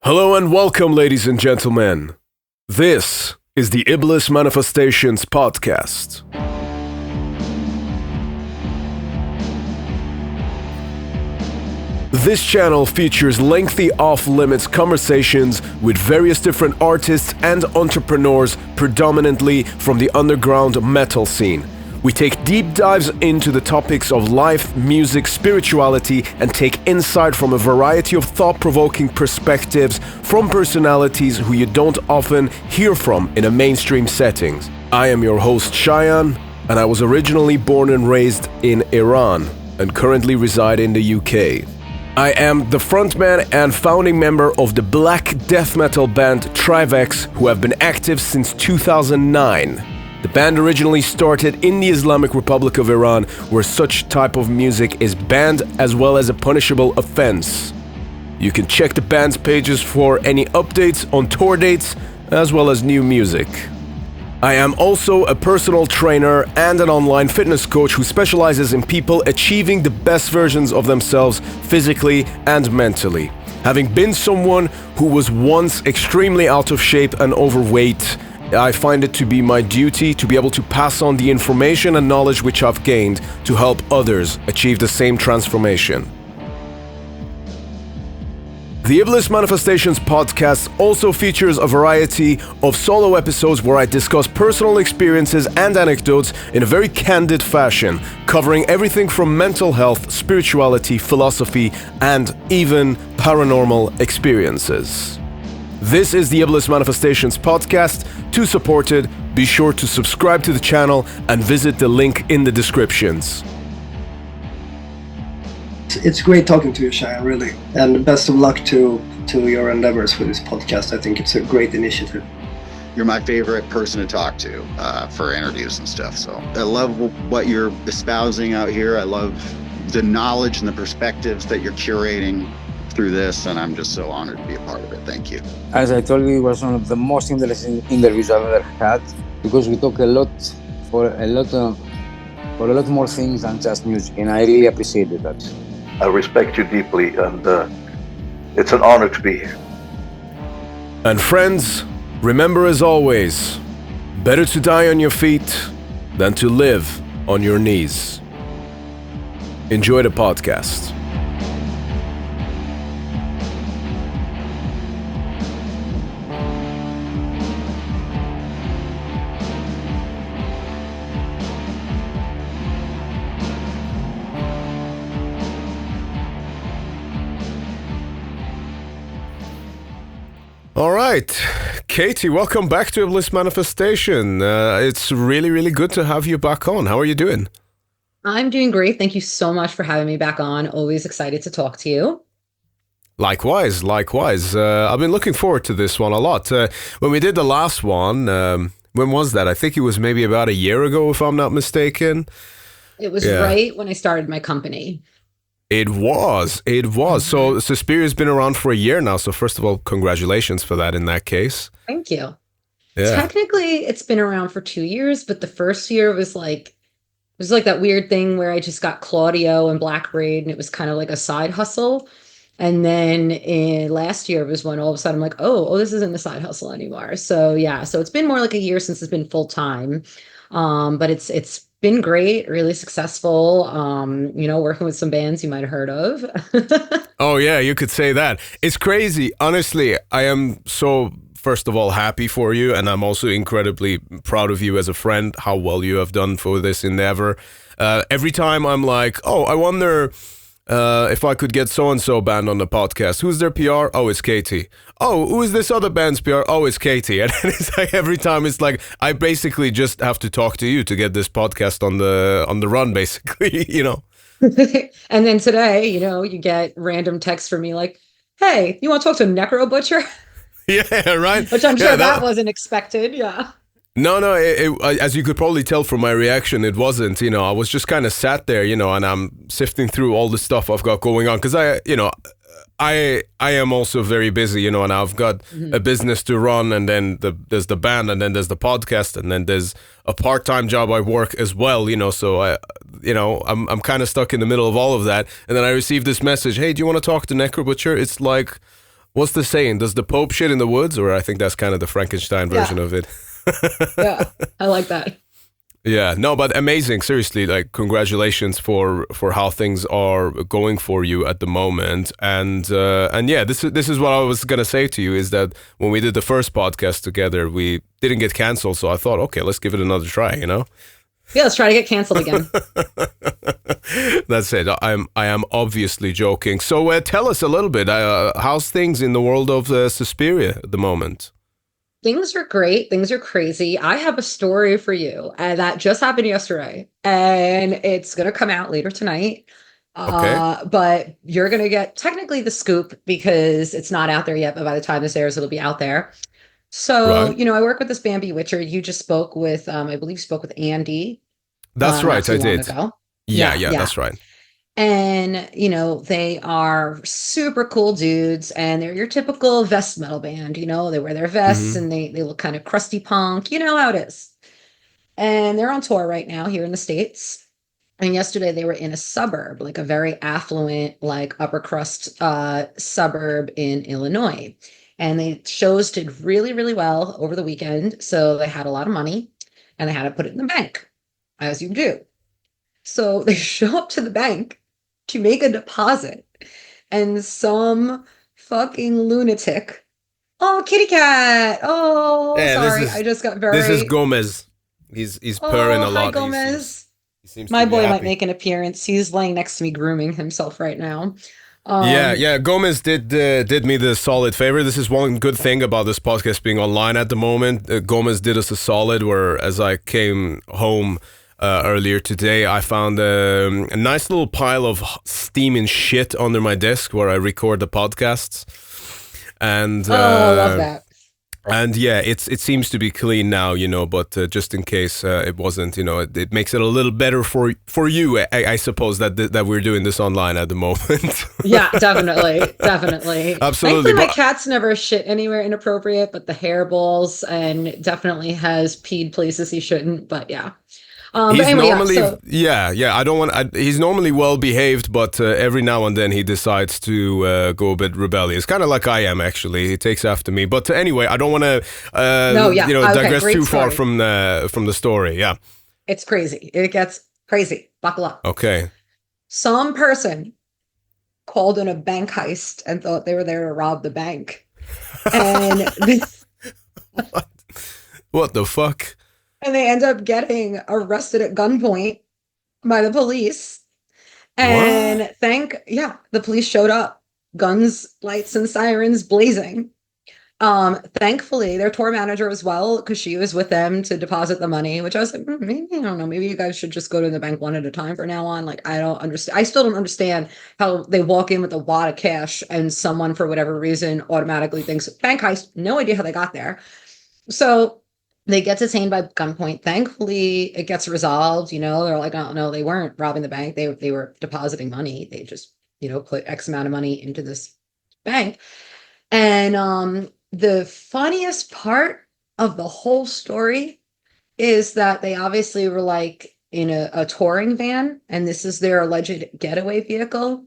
Hello and welcome, ladies and gentlemen. This is the Iblis Manifestations Podcast. This channel features lengthy off-limits conversations with various different artists and entrepreneurs, predominantly from the underground metal scene. We take deep dives into the topics of life, music, spirituality, and take insight from a variety of thought-provoking perspectives from personalities who you don't often hear from in a mainstream settings. I am your host, Cheyenne, and I was originally born and raised in Iran and currently reside in the UK. I am the frontman and founding member of the black death metal band TRIVAX, who have been active since 2009. The band originally started in the Islamic Republic of Iran, where such type of music is banned as well as a punishable offense. You can check the band's pages for any updates on tour dates as well as new music. I am also a personal trainer and an online fitness coach who specializes in people achieving the best versions of themselves physically and mentally. Having been someone who was once extremely out of shape and overweight, I find it to be my duty to be able to pass on the information and knowledge which I've gained to help others achieve the same transformation. The Iblis Manifestations Podcast also features a variety of solo episodes where I discuss personal experiences and anecdotes in a very candid fashion, covering everything from mental health, spirituality, philosophy, and even paranormal experiences. This is the Iblis Manifestations Podcast. To support it, be sure to subscribe to the channel and visit the link in the descriptions. It's great talking to you, Cheyenne, really. And best of luck to your endeavors for this podcast. I think it's a great initiative. You're my favorite person to talk to for interviews and stuff. So I love what you're espousing out here. I love the knowledge and the perspectives that you're curating through this, and I'm just so honored to be a part of it. Thank you. As I told you, it was one of the most interesting interviews I've ever had, because we talk a lot more things than just music, and I really appreciated that. I respect you deeply, and it's an honor to be here. And friends, remember as always, better to die on your feet than to live on your knees. Enjoy the podcast. All right, Katy, welcome back to Iblis Manifestation. It's really, really good to have you back on. How are you doing? I'm doing great. Thank you so much for having me back on. Always excited to talk to you. Likewise. I've been looking forward to this one a lot. When we did the last one, when was that? I think it was maybe about a year ago, if I'm not mistaken. It was right when I started my company. It was. So Suspiria has been around for a year now. So first of all, congratulations for that in that case. Thank you. Yeah. Technically, it's been around for 2 years, but the first year was like that weird thing where I just got Claudio and Black Braid, and it was kind of like a side hustle. And then last year was when all of a sudden I'm like, oh, this isn't a side hustle anymore. So yeah, so it's been more like a year since it's been full time. But it's been great, really successful, working with some bands you might have heard of. Oh yeah, you could say that. It's crazy. Honestly, I am so, first of all, happy for you, and I'm also incredibly proud of you as a friend, how well you have done for this endeavor. Every time I'm like, oh, I wonder if I could get so-and-so band on the podcast. Who's their PR? Oh, it's Katy. Oh, who is this other band's PR? Oh, it's Katy. And it's like every time it's like I basically just have to talk to you to get this podcast on the run, basically, And then today, you get random texts from me like, hey, you want to talk to a Necro Butcher? Yeah, right. Which I'm sure that wasn't expected. Yeah. No, as you could probably tell from my reaction, it wasn't, I was just kind of sat there, and I'm sifting through all the stuff I've got going on. Because I am also very busy, and I've got a business to run, and then there's the band, and then there's the podcast, and then there's a part-time job I work as well, so I'm kind of stuck in the middle of all of that. And then I received this message, hey, do you want to talk to Necro Butcher? It's like, What's the saying? Does the Pope shit in the woods? Or I think that's kind of the Frankenstein version of it. Yeah, I like that. Yeah, no, but amazing. Seriously, like congratulations for how things are going for you at the moment. And yeah, this is what I was gonna say to you is that when we did the first podcast together, we didn't get canceled. So I thought, okay, let's give it another try. You know? Yeah, let's try to get canceled again. That's it. I am obviously joking. So tell us a little bit. How's things in the world of Suspiria at the moment? Things are great. Things are crazy. I have a story for you that just happened yesterday, and it's going to come out later tonight. Okay. But you're going to get technically the scoop because it's not out there yet, but by the time this airs, it'll be out there. So, Right. you know, I work with this band Bewitcher. You just spoke with, I believe you spoke with Andy. That's right. I did. Ago. Yeah, that's right. And, you know, they are super cool dudes and they're your typical vest metal band, you know, they wear their vests and they look kind of crusty punk, you know how it is. And they're on tour right now here in the States. And yesterday they were in a suburb, like a very affluent, like upper crust suburb in Illinois. And the shows did really, really well over the weekend. So they had a lot of money and they had to put it in the bank, as you do. So they show up to the bank to make a deposit, and some fucking lunatic. Oh, kitty cat. Oh, Yeah, sorry. I just got very. This is Gomez. He's purring a lot. Hi, Gomez. He seems My to be boy happy. might make an appearance. He's laying next to me, grooming himself right now. Yeah. Gomez did me the solid favor. This is one good thing about this podcast being online at the moment. Gomez did us a solid. Where as I came home earlier today, I found a nice little pile of steaming shit under my desk where I record the podcasts. And I love that. And yeah, it seems to be clean now, you know, but just in case it wasn't, you know, it makes it a little better for you, I suppose, that we're doing this online at the moment. Yeah, definitely. Absolutely. Thankfully, my cat's never shit anywhere inappropriate, but the hairballs, and definitely has peed places he shouldn't, but yeah. He's but anyway, normally, yeah. I don't want. He's normally well behaved, but every now and then he decides to go a bit rebellious, kind of like I am actually. He takes after me. But anyway, I don't want to, digress too far from the story. Yeah, it's crazy. It gets crazy. Buckle up. Okay. Some person called in a bank heist and thought they were there to rob the bank, and what the fuck? And they end up getting arrested at gunpoint by the police. And the police showed up, guns, lights, and sirens blazing. Thankfully, their tour manager as well, because she was with them to deposit the money, which I was like, maybe, I don't know, maybe you guys should just go to the bank one at a time for now on. Like, I don't understand. I still don't understand how they walk in with a wad of cash and someone, for whatever reason, automatically thinks bank heist. No idea how they got there. So they get detained by gunpoint. Thankfully, it gets resolved. You know, they're like, oh, no, they weren't robbing the bank. They were depositing money. They just, you know, put X amount of money into this bank. And the funniest part of the whole story is that they obviously were like in a touring van, and this is their alleged getaway vehicle.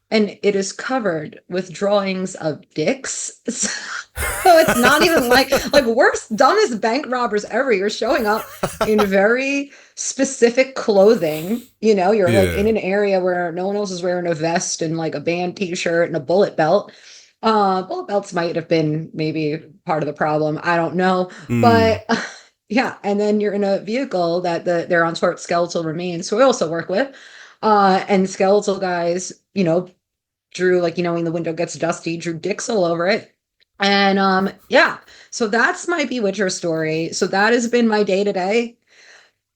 And it is covered with drawings of dicks. So it's not even like worst, dumbest bank robbers ever. You're showing up in very specific clothing. You know, you're like in an area where no one else is wearing a vest and like a band t-shirt and a bullet belt. Bullet belts might have been maybe part of the problem. I don't know. But yeah. And then you're in a vehicle that they're on sort of skeletal remains, who I also work with. And skeletal guys, you know, drew, like, you know, when the window gets dusty, drew dicks all over it. And so that's my Bewitcher story. So that has been my day to day.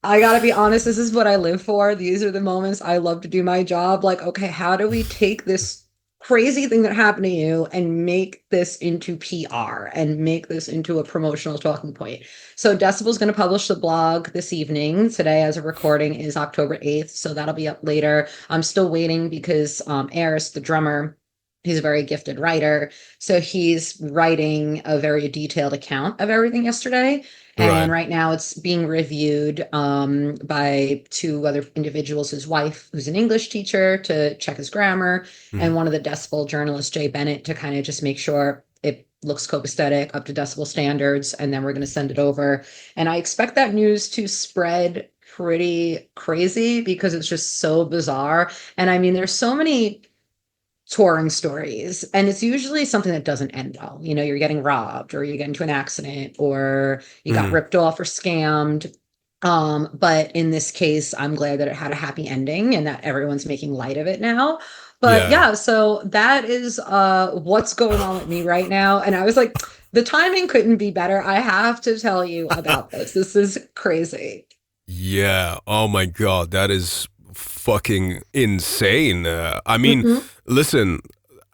I gotta be honest, this is what I live for. These are the moments I love to do my job. Like, okay, how do we take this crazy thing that happened to you and make this into PR and make this into a promotional talking point? So Decibel's going to publish the blog this evening. Today, as a recording, is October 8th. So that'll be up later. I'm still waiting because Eris, the drummer, He's a very gifted writer. So he's writing a very detailed account of everything yesterday. And right now it's being reviewed by two other individuals, his wife, who's an English teacher, to check his grammar, and one of the Decibel journalists, Jay Bennett, to kind of just make sure it looks copacetic, up to Decibel standards, and then we're going to send it over. And I expect that news to spread pretty crazy because it's just so bizarre. And I mean, there's so many touring stories, and it's usually something that doesn't end well. You know, you're getting robbed, or you get into an accident, or you got ripped off or scammed. But in this case, I'm glad that it had a happy ending and that everyone's making light of it now. But yeah, so that is what's going on with me right now. And I was like, the timing couldn't be better. I have to tell you about this. This is crazy. Yeah. Oh my God. That is fucking insane. I mean, listen,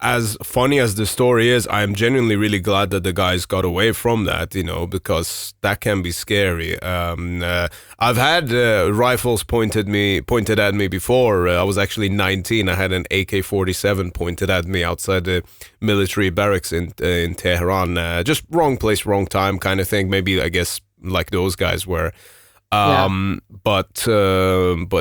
as funny as the story is, I am genuinely really glad that the guys got away from that, you know, because that can be scary. I've had rifles pointed at me before. I was actually 19. I had an AK-47 pointed at me outside the military barracks in Tehran. Just wrong place, wrong time kind of thing. Maybe, I guess, like those guys were. But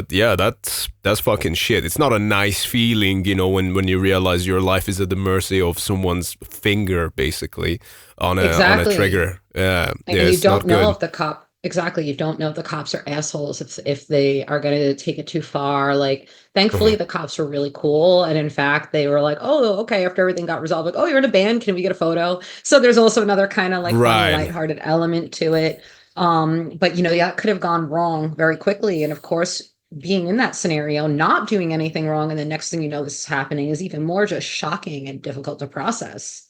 yeah, that's fucking shit. It's not a nice feeling, you know, when you realize your life is at the mercy of someone's finger, basically, on a trigger. Yeah, and you don't know if the cop. Exactly. You don't know if the cops are assholes, if they are going to take it too far. Like, thankfully, the cops were really cool. And in fact, they were like, oh, okay, after everything got resolved, like, oh, you're in a band. Can we get a photo? So there's also another kind of like funny, lighthearted element to it. But, you know, that could have gone wrong very quickly. And of course, being in that scenario, not doing anything wrong, and the next thing you know, this is happening, is even more just shocking and difficult to process.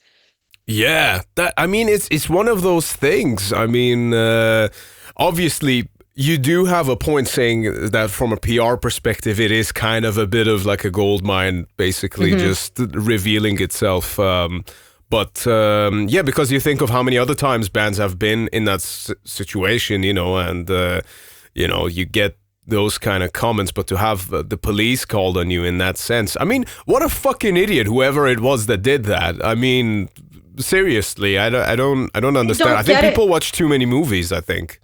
Yeah, it's one of those things. I mean, obviously, you do have a point saying that from a PR perspective, it is kind of a bit of like a gold mine, basically, just revealing itself. But yeah, because you think of how many other times bands have been in that situation, you know, and, you know, you get those kind of comments, but to have the police called on you in that sense. I mean, what a fucking idiot, whoever it was that did that. I mean, seriously, I don't understand. I think people watch too many movies, I think.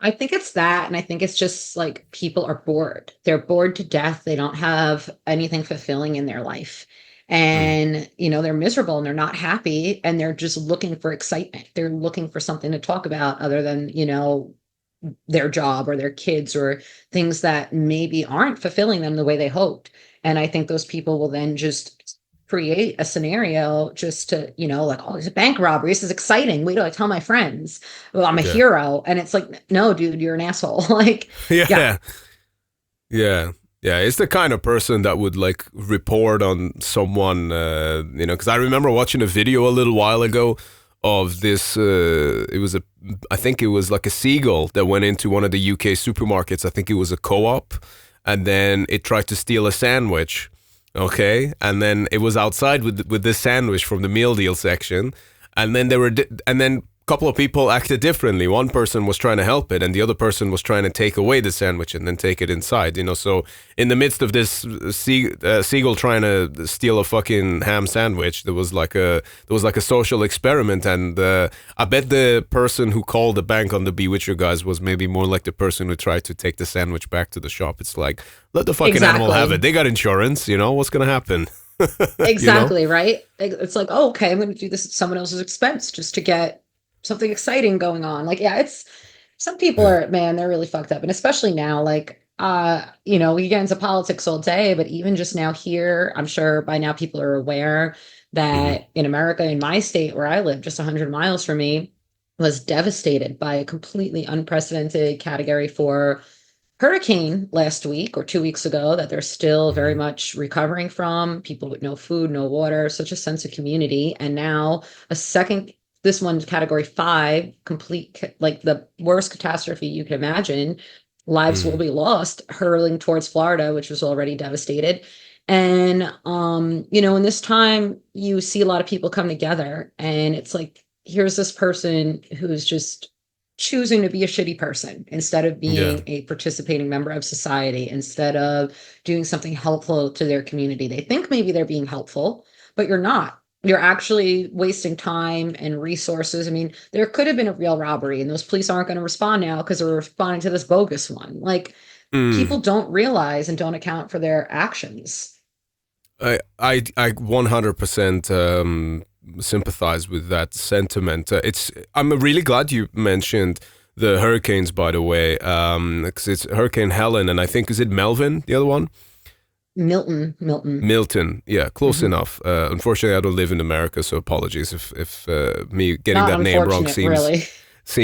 I think it's that, and I think it's just like people are bored. They're bored to death. They don't have anything fulfilling in their life. And, you know, they're miserable and they're not happy, and they're just looking for excitement. They're looking for something to talk about other than, you know, their job or their kids or things that maybe aren't fulfilling them the way they hoped. And I think those people will then just create a scenario just to, you know, like, oh, there's a bank robbery. This is exciting. Wait till I tell my friends. Well, I'm a hero. And it's like, no, dude, you're an asshole. Like, yeah. Yeah, it's the kind of person that would like report on someone, you know, because I remember watching a video a little while ago of this, I think it was like a seagull that went into one of the UK supermarkets. I think it was a co-op, and then it tried to steal a sandwich, okay? And then it was outside with this sandwich from the meal deal section, and then couple of people acted differently. One person was trying to help it, and the other person was trying to take away the sandwich and then take it inside, you know. So in the midst of this seagull trying to steal a fucking ham sandwich, there was like a social experiment, and I bet the person who called the bank on the Bewitcher guys was maybe more like the person who tried to take the sandwich back to the shop. It's like, let the fucking animal have it. They got insurance, you know. What's gonna happen? Exactly, you know? Right? It's like, oh, okay, I'm going to do this at someone else's expense just to get something exciting going on. Like, yeah, it's some people are, man, they're really fucked up. And especially now, like, you know, we get into politics all day, but even just now here, I'm sure by now people are aware that in America, in my state where I live, just 100 miles from me, was devastated by a completely unprecedented Category 4 hurricane last week or 2 weeks ago that they're still very much recovering from. People with no food, no water, such a sense of community. And now this one's Category 5, complete, like the worst catastrophe you can imagine. Lives will be lost, hurling towards Florida, which was already devastated. And, you know, in this time, you see a lot of people come together, and it's like, here's this person who's just choosing to be a shitty person instead of being a participating member of society, instead of doing something helpful to their community. They think maybe they're being helpful, but you're not. You're actually wasting time and resources. I mean, there could have been a real robbery and those police aren't going to respond now because they're responding to this bogus one. Like, people don't realize and don't account for their actions. I 100% sympathize with that sentiment. I'm really glad you mentioned the hurricanes, by the way, because it's Hurricane Helen, and I think, is it Melvin, the other one? Milton. Yeah, close enough. Unfortunately, I don't live in America, so apologies if me getting Not that name wrong really. So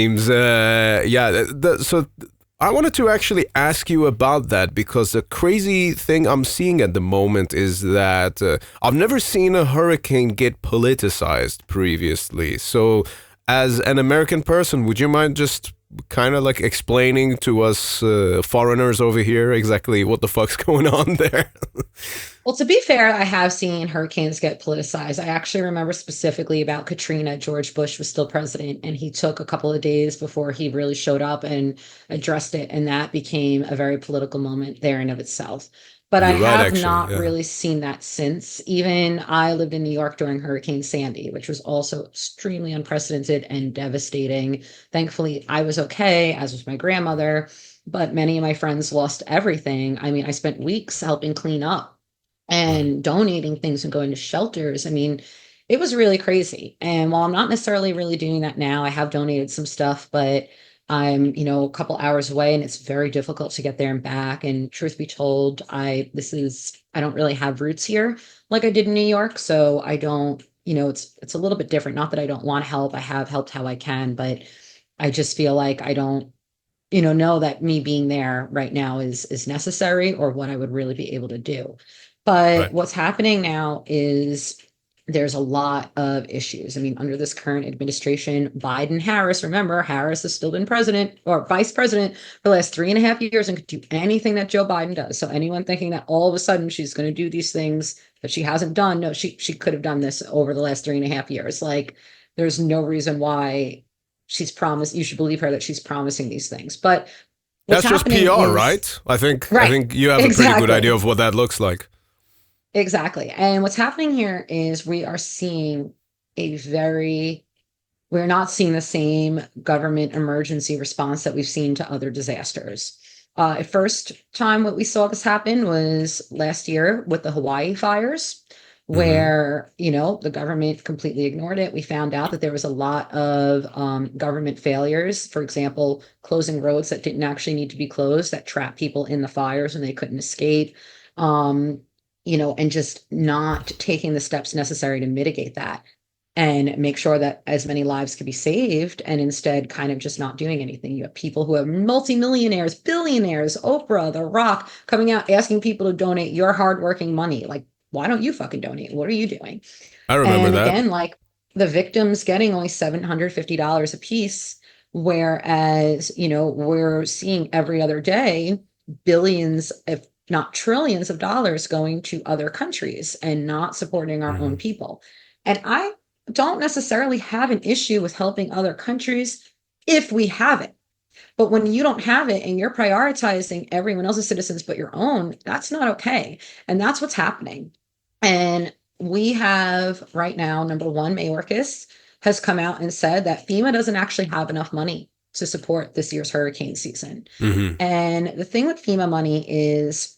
I wanted to actually ask you about that, because the crazy thing I'm seeing at the moment is that I've never seen a hurricane get politicized previously. So as an American person, would you mind just kind of like explaining to us foreigners over here exactly what the fuck's going on there? Well, to be fair, I have seen hurricanes get politicized. I actually remember specifically about Katrina. George Bush was still president, and he took a couple of days before he really showed up and addressed it. And that became a very political moment there in of itself. But I have not really seen that since. Even I lived in New York during Hurricane Sandy, which was also extremely unprecedented and devastating. Thankfully, I was okay, as was my grandmother, but many of my friends lost everything. I mean, I spent weeks helping clean up and donating things and going to shelters. I mean, it was really crazy. And while I'm not necessarily really doing that now, I have donated some stuff, but I'm, a couple hours away and it's very difficult to get there and back. And truth be told, I don't really have roots here like I did in New York. So I don't, it's a little bit different. Not that I don't want to help. I have helped how I can, but I just feel like I don't, know that me being there right now is necessary or what I would really be able to do. But what's happening now is there's a lot of issues. I mean, under this current administration, Biden-Harris, remember, Harris has still been president or vice president for the last 3.5 years and could do anything that Joe Biden does. So anyone thinking that all of a sudden she's going to do these things that she hasn't done, no, she could have done this over the last 3.5 years. Like, there's no reason why she's promised. You should believe her that she's promising these things. But that's just PR, right? I think you have a pretty good idea of what that looks like. Exactly. And what's happening here is we are seeing we're not seeing the same government emergency response that we've seen to other disasters. First time what we saw this happen was last year with the Hawaii fires, where, the government completely ignored it. We found out that there was a lot of government failures. For example, closing roads that didn't actually need to be closed, that trapped people in the fires and they couldn't escape. And just not taking the steps necessary to mitigate that and make sure that as many lives could be saved, and instead kind of just not doing anything. You have people who have multimillionaires, billionaires, Oprah, The Rock, coming out asking people to donate your hardworking money. Like, why don't you fucking donate? What are you doing? I remember that. Again, like the victims getting only $750 a piece, whereas, we're seeing every other day billions, if not trillions of dollars going to other countries and not supporting our own people. And I don't necessarily have an issue with helping other countries if we have it. But when you don't have it and you're prioritizing everyone else's citizens but your own, that's not okay. And that's what's happening. And we have right now, number one, Mayorkas has come out and said that FEMA doesn't actually have enough money to support this year's hurricane season. And the thing with FEMA money is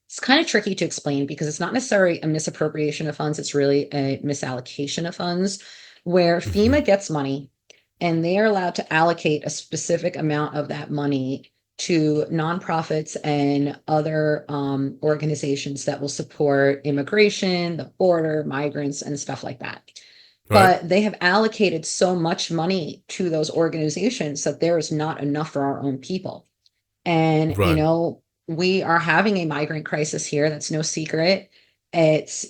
it's kind of tricky to explain because it's not necessarily a misappropriation of funds. It's really a misallocation of funds where FEMA gets money and they are allowed to allocate a specific amount of that money to nonprofits and other organizations that will support immigration, the border, migrants, and stuff like that. But they have allocated so much money to those organizations that there is not enough for our own people. And, we are having a migrant crisis here. That's no secret. It's,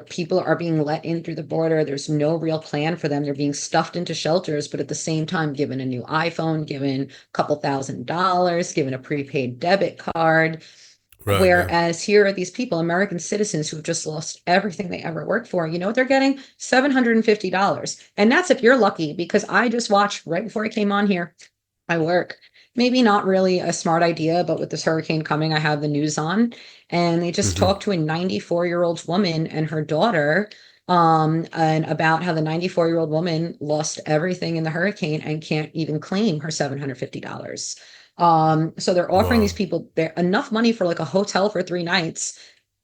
people are being let in through the border. There's no real plan for them. They're being stuffed into shelters, but at the same time, given a new iPhone, given a couple $1,000s, given a prepaid debit card. Whereas here are these people, American citizens who've just lost everything they ever worked for. You know what they're getting? $750. And that's if you're lucky, because I just watched right before I came on here, I work. Maybe not really a smart idea, but with this hurricane coming, I have the news on, and they just talked to a 94-year-old woman and her daughter and about how the 94-year-old woman lost everything in the hurricane and can't even claim her $750. So they're offering these people enough money for like a hotel for 3 nights,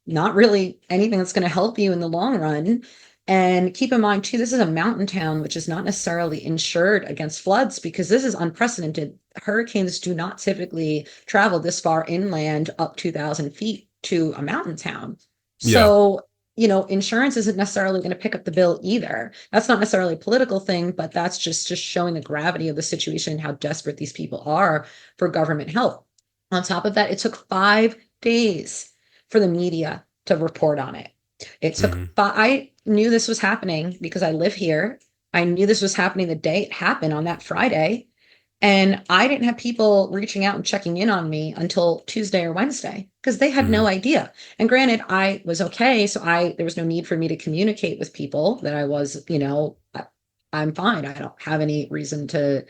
not really anything that's going to help you in the long run. And keep in mind too, this is a mountain town, which is not necessarily insured against floods because this is unprecedented. Hurricanes do not typically travel this far inland up 2,000 feet to a mountain town. So, insurance isn't necessarily going to pick up the bill either. That's not necessarily a political thing, but that's just showing the gravity of the situation, how desperate these people are for government help. On top of that, it took 5 days for the media to report on it. It took, I knew this was happening because I live here. I knew this was happening the day it happened on that Friday. And I didn't have people reaching out and checking in on me until Tuesday or Wednesday because they had no idea. And granted, I was okay. So there was no need for me to communicate with people that I was, I'm fine. I don't have any reason to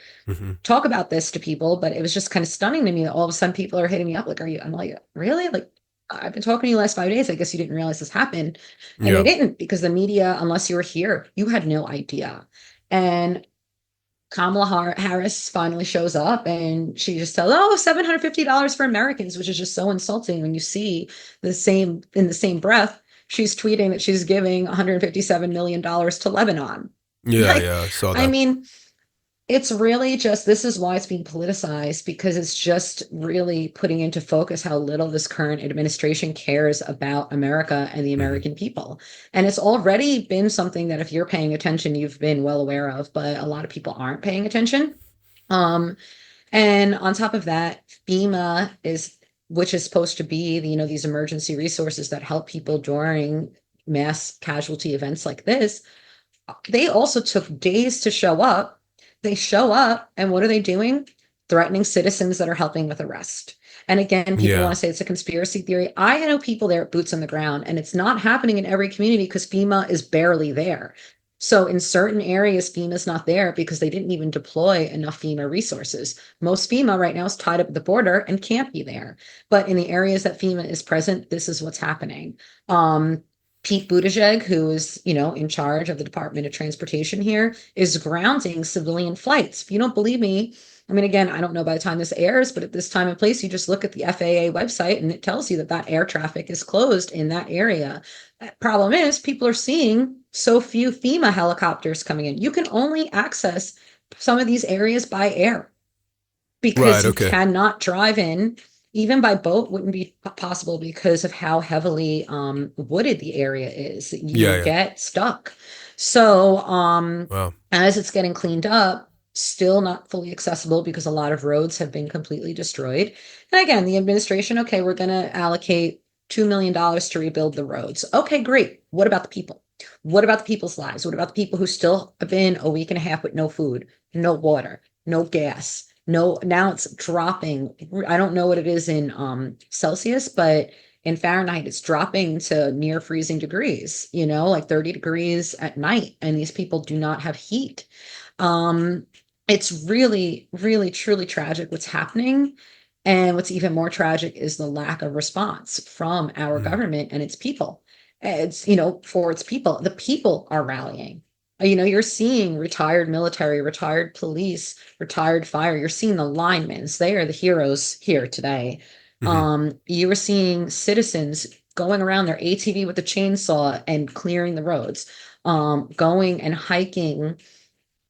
talk about this to people, but it was just kind of stunning to me that all of a sudden people are hitting me up. Like, I'm like, really? Like, I've been talking to you the last 5 days. I guess you didn't realize this happened. And they didn't, because the media, unless you were here, you had no idea. And Kamala Harris finally shows up and she just tells, $750 for Americans, which is just so insulting when you see in the same breath, she's tweeting that she's giving $157 million to Lebanon. I saw that. I mean, it's really just, this is why it's being politicized, because it's just really putting into focus how little this current administration cares about America and the American people. And it's already been something that if you're paying attention, you've been well aware of, but a lot of people aren't paying attention. And on top of that, FEMA which is supposed to be, these emergency resources that help people during mass casualty events like this, they also took days to show up. They show up, and what are they doing? Threatening citizens that are helping with arrest. And again, people want to say it's a conspiracy theory. I know people there, boots on the ground, and it's not happening in every community because FEMA is barely there. So in certain areas, FEMA's not there because they didn't even deploy enough FEMA resources. Most FEMA right now is tied up at the border and can't be there. But in the areas that FEMA is present, this is what's happening. Pete Buttigieg, who is, in charge of the Department of Transportation here, is grounding civilian flights. If you don't believe me, I mean, again, I don't know by the time this airs, but at this time and place, you just look at the FAA website and it tells you that air traffic is closed in that area. Problem is, people are seeing so few FEMA helicopters coming in. You can only access some of these areas by air because you cannot drive in. Even by boat wouldn't be possible because of how heavily wooded the area is. You get stuck. So as it's getting cleaned up, still not fully accessible because a lot of roads have been completely destroyed. And again, the administration, we're going to allocate $2 million to rebuild the roads. Okay, great. What about the people? What about the people's lives? What about the people who still have been a week and a half with no food, no water, no gas? No, now it's dropping. I don't know what it is in Celsius, but in Fahrenheit, it's dropping to near freezing degrees, like 30 degrees at night. And these people do not have heat. It's really, really, truly tragic what's happening. And what's even more tragic is the lack of response from our government and its people. It's, for its people. The people are rallying. You're seeing retired military, retired police, retired fire. You're seeing the linemen. They are the heroes here today. You were seeing citizens going around their ATV with a chainsaw and clearing the roads, going and hiking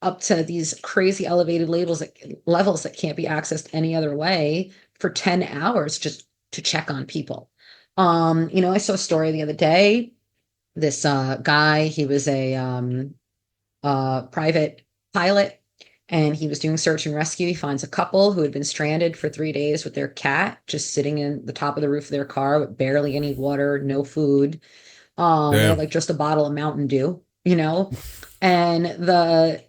up to these crazy elevated levels that can't be accessed any other way for 10 hours just to check on people. I saw a story the other day. This guy, he was a private pilot, and he was doing search and rescue. He finds a couple who had been stranded for 3 days with their cat just sitting in the top of the roof of their car with barely any water, no food. They had like just a bottle of Mountain Dew, and the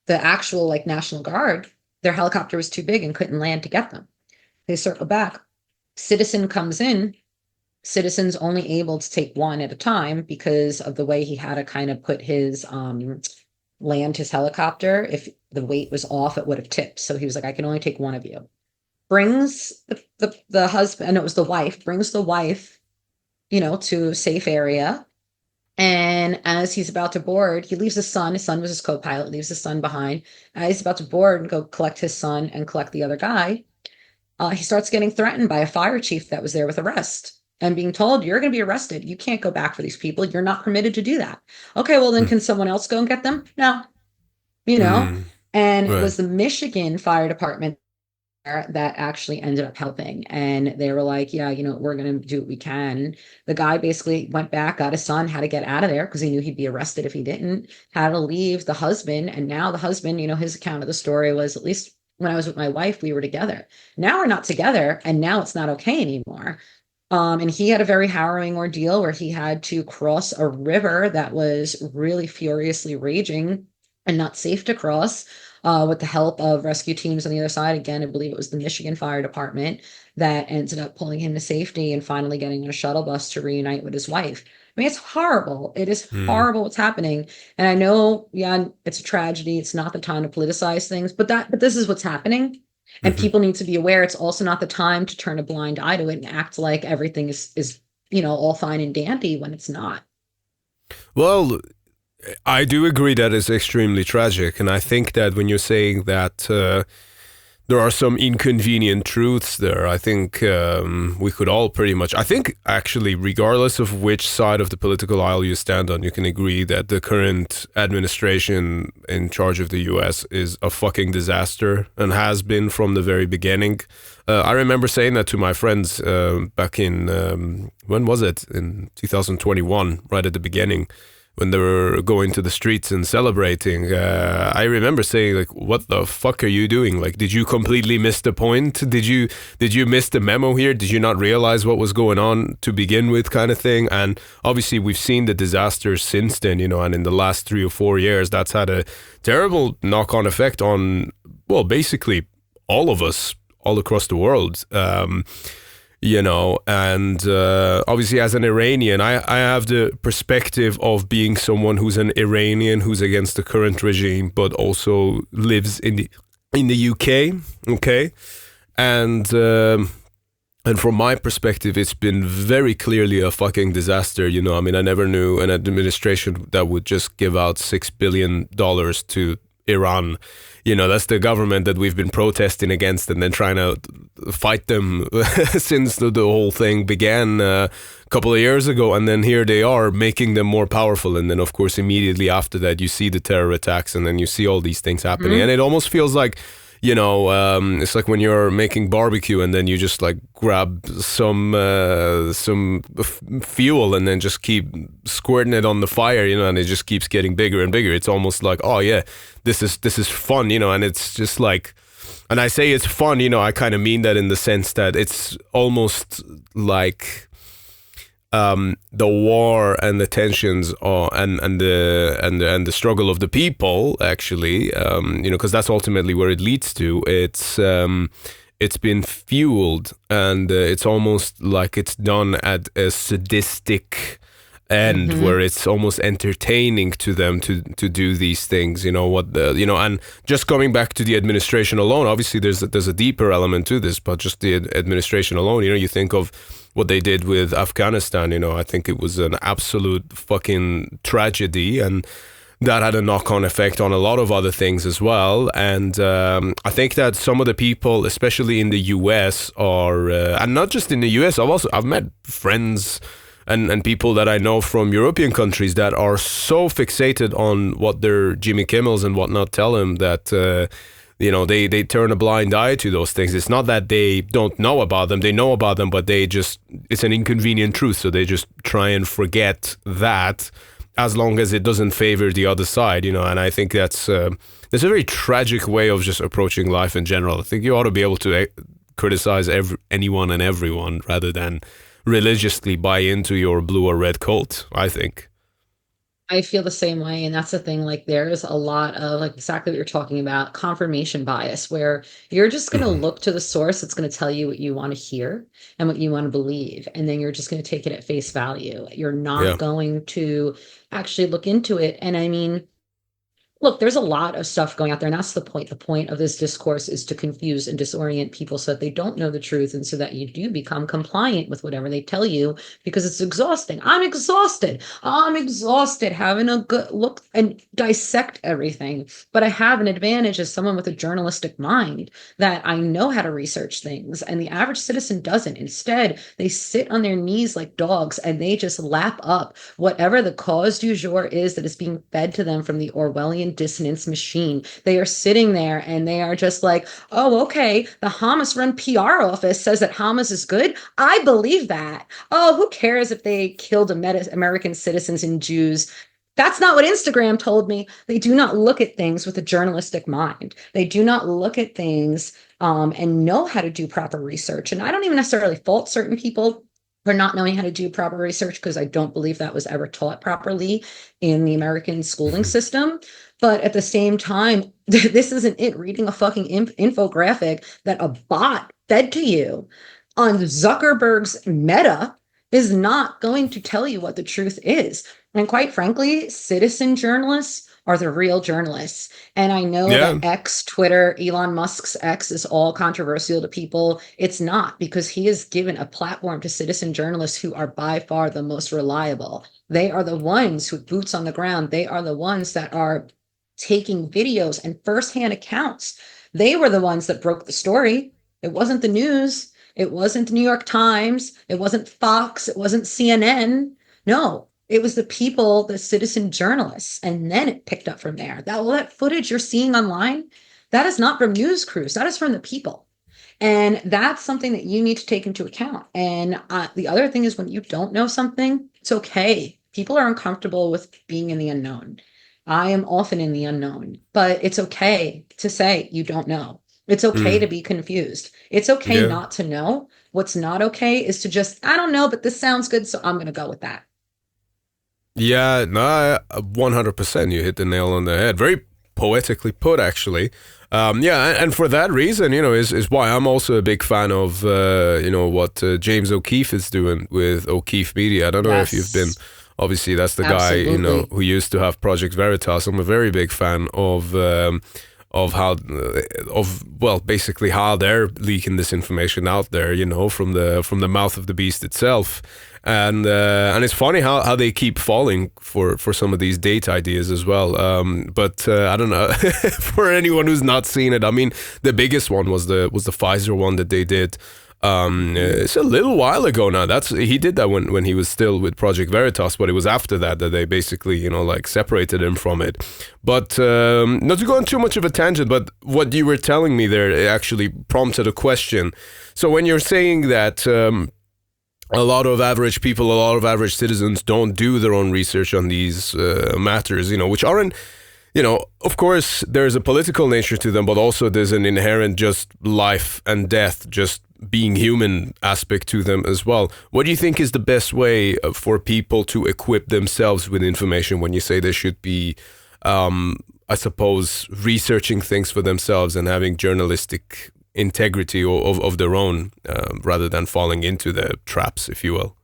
actual like National Guard, their helicopter was too big and couldn't land to get them. They circle back. Citizen comes in. Citizens only able to take one at a time because of the way he had to kind of put his land his helicopter. If the weight was off, it would have tipped. So he was like, I can only take one of you. Brings the husband, and it was the wife, brings the wife, to a safe area. And as he's about to board, he leaves his son was his co-pilot, leaves his son behind. As he's about to board and go collect his son and collect the other guy, he starts getting threatened by a fire chief that was there with arrest and being told, you're going to be arrested. You can't go back for these people. You're not permitted to do that. Okay, well, then can someone else go and get them? No, and it was the Michigan Fire Department that actually ended up helping. And they were like, yeah, we're going to do what we can. The guy basically went back, got his son, had to get out of there because he knew he'd be arrested if he didn't, had to leave the husband. And now the husband, his account of the story was, at least when I was with my wife, we were together. Now we're not together, and now it's not okay anymore. And he had a very harrowing ordeal where he had to cross a river that was really furiously raging and not safe to cross, with the help of rescue teams on the other side. Again, I believe it was the Michigan Fire Department that ended up pulling him to safety and finally getting on a shuttle bus to reunite with his wife. I mean, it's horrible. It is horrible what's happening. And I know, it's a tragedy. It's not the time to politicize things, but this is what's happening. And people need to be aware. It's also not the time to turn a blind eye to it and act like everything is all fine and dandy when it's not. Well, I do agree that it's extremely tragic. And I think that when you're saying that there are some inconvenient truths there, I think we could all pretty much, I think actually, regardless of which side of the political aisle you stand on, you can agree that the current administration in charge of the US is a fucking disaster and has been from the very beginning. I remember saying that to my friends back in, when was it? In 2021, right at the beginning, when they were going to the streets and celebrating. I remember saying, like, what the fuck are you doing? Like, did you completely miss the point? Did you miss the memo here? Did you not realize what was going on to begin with, kind of thing? And obviously we've seen the disasters since then, and in the last 3 or 4 years, that's had a terrible knock-on effect on, well, basically all of us all across the world. And obviously as an Iranian, I have the perspective of being someone who's an Iranian who's against the current regime, but also lives in the UK, okay? And from my perspective, it's been very clearly a fucking disaster, I mean, I never knew an administration that would just give out $6 billion to Iran. That's the government that we've been protesting against and then trying to fight them since the whole thing began a couple of years ago. And then here they are making them more powerful. And then, of course, immediately after that, you see the terror attacks and then you see all these things happening. And it almost feels like, it's like when you're making barbecue and then you just like grab some fuel and then just keep squirting it on the fire, and it just keeps getting bigger and bigger. It's almost like, oh yeah, this is fun, and it's just like, and I say it's fun, I kind of mean that in the sense that it's almost like the war and the tensions and the struggle of the people, actually, because that's ultimately where it leads to. It's been fueled, and it's almost like it's done at a sadistic end, where it's almost entertaining to them to do these things. And just coming back to the administration alone, obviously there's a deeper element to this, but just the administration alone, you think of what they did with Afghanistan, I think it was an absolute fucking tragedy, and that had a knock-on effect on a lot of other things as well. And I think that some of the people, especially in the US, are, and not just in the US, I've met friends and people that I know from European countries that are so fixated on what their Jimmy Kimmels and whatnot tell them that they turn a blind eye to those things. It's not that they don't know about them. They know about them, but it's an inconvenient truth. So they just try and forget that as long as it doesn't favor the other side, and I think that's a very tragic way of just approaching life in general. I think you ought to be able to criticize anyone and everyone rather than religiously buy into your blue or red cult, I think. I feel the same way. And that's the thing, like there's a lot of like exactly what you're talking about, confirmation bias, where you're just going to look to the source that's going to tell you what you want to hear and what you want to believe. And then you're just going to take it at face value. You're not going to actually look into it. And I mean, Look, there's a lot of stuff going out there, and that's the point. The point of this discourse is to confuse and disorient people so that they don't know the truth, and so that you do become compliant with whatever they tell you, because it's exhausting. I'm exhausted. I'm exhausted having a good look and dissect everything. But I have an advantage as someone with a journalistic mind, that I know how to research things, and the average citizen doesn't. Instead, they sit on their knees like dogs and they just lap up whatever the cause du jour is that is being fed to them from the Orwellian dissonance machine. They are sitting there and they are just like, oh, okay, the Hamas run PR office says that Hamas is good. I believe that. Oh, who cares if they killed American citizens and Jews? That's not what Instagram told me. They do not look at things with a journalistic mind. They do not look at things and know how to do proper research. And I don't even necessarily fault certain people for not knowing how to do proper research, because I don't believe that was ever taught properly in the American schooling system. But at the same time, this isn't it. Reading a fucking infographic that a bot fed to you on Zuckerberg's Meta is not going to tell you what the truth is. And quite frankly, citizen journalists are the real journalists. And I know that X, Twitter, Elon Musk's X is all controversial to people. It's not, because he has given a platform to citizen journalists who are by far the most reliable. They are the ones who boots on the ground. They are the ones that are taking videos and firsthand accounts. They were the ones that broke the story. It wasn't the news. It wasn't the New York Times. It wasn't Fox. It wasn't CNN. No. It was the people, the citizen journalists, and then it picked up from there. All that footage you're seeing online, that is not from news crews. That is from the people. And that's something that you need to take into account. And the other thing is, when you don't know something, it's okay. People are uncomfortable with being in the unknown. I am often in the unknown, but it's okay to say you don't know. It's okay to be confused. It's okay not to know. What's not okay is to just, I don't know, but this sounds good, so I'm going to go with that. Yeah, no, 100%. You hit the nail on the head. Very poetically put, actually. And for that reason, is why I'm also a big fan of, what James O'Keefe is doing with O'Keefe Media. I don't know if you've been, obviously that's the Absolutely. guy, who used to have Project Veritas. I'm a very big fan of basically how they're leaking this information out there, from the mouth of the beast itself. And it's funny how they keep falling for some of these date ideas as well. But I don't know. For anyone who's not seen it, I mean, the biggest one was the Pfizer one that they did. It's a little while ago now. He did that when he was still with Project Veritas, but it was after that they basically separated him from it. But not to go on too much of a tangent, but what you were telling me there, it actually prompted a question. So when you're saying that a lot of average people, a lot of average citizens don't do their own research on these matters, which aren't, of course, there's a political nature to them, but also there's an inherent just life and death, just being human aspect to them as well. What do you think is the best way for people to equip themselves with information when you say they should be, I suppose, researching things for themselves and having journalistic integrity of their own, rather than falling into the traps, if you will?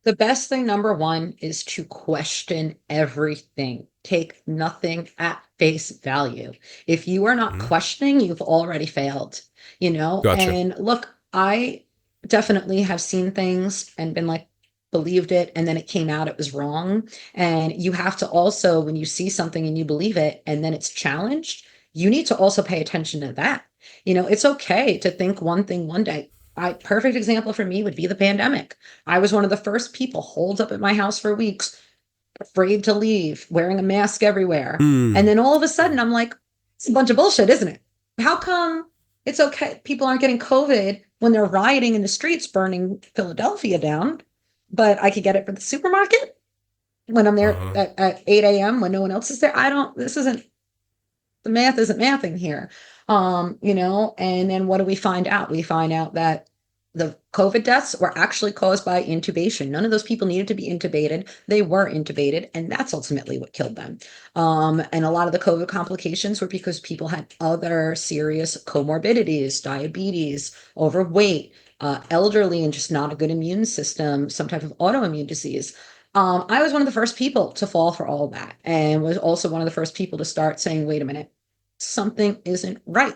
The best thing, number one, is to question everything. Take nothing at face value. If you are not questioning, you've already failed, Gotcha. And look, I definitely have seen things and been like, believed it, and then it came out it was wrong. And you have to also, when you see something and you believe it and then it's challenged, you need to also pay attention to that. It's okay to think one thing one day. Perfect example for me would be the pandemic. I was one of the first people holed up at my house for weeks, afraid to leave, wearing a mask everywhere. And then all of a sudden I'm like, it's a bunch of bullshit, isn't it? How come it's okay? People aren't getting COVID when they're rioting in the streets, burning Philadelphia down, but I could get it for the supermarket when I'm there at 8 a.m. when no one else is there. The math isn't mathing here. And then what do we find out? We find out that the COVID deaths were actually caused by intubation. None of those people needed to be intubated. They were intubated, and that's ultimately what killed them. And a lot of the COVID complications were because people had other serious comorbidities, diabetes, overweight, elderly, and just not a good immune system, some type of autoimmune disease. I was one of the first people to fall for all of that, and was also one of the first people to start saying, wait a minute, something isn't right.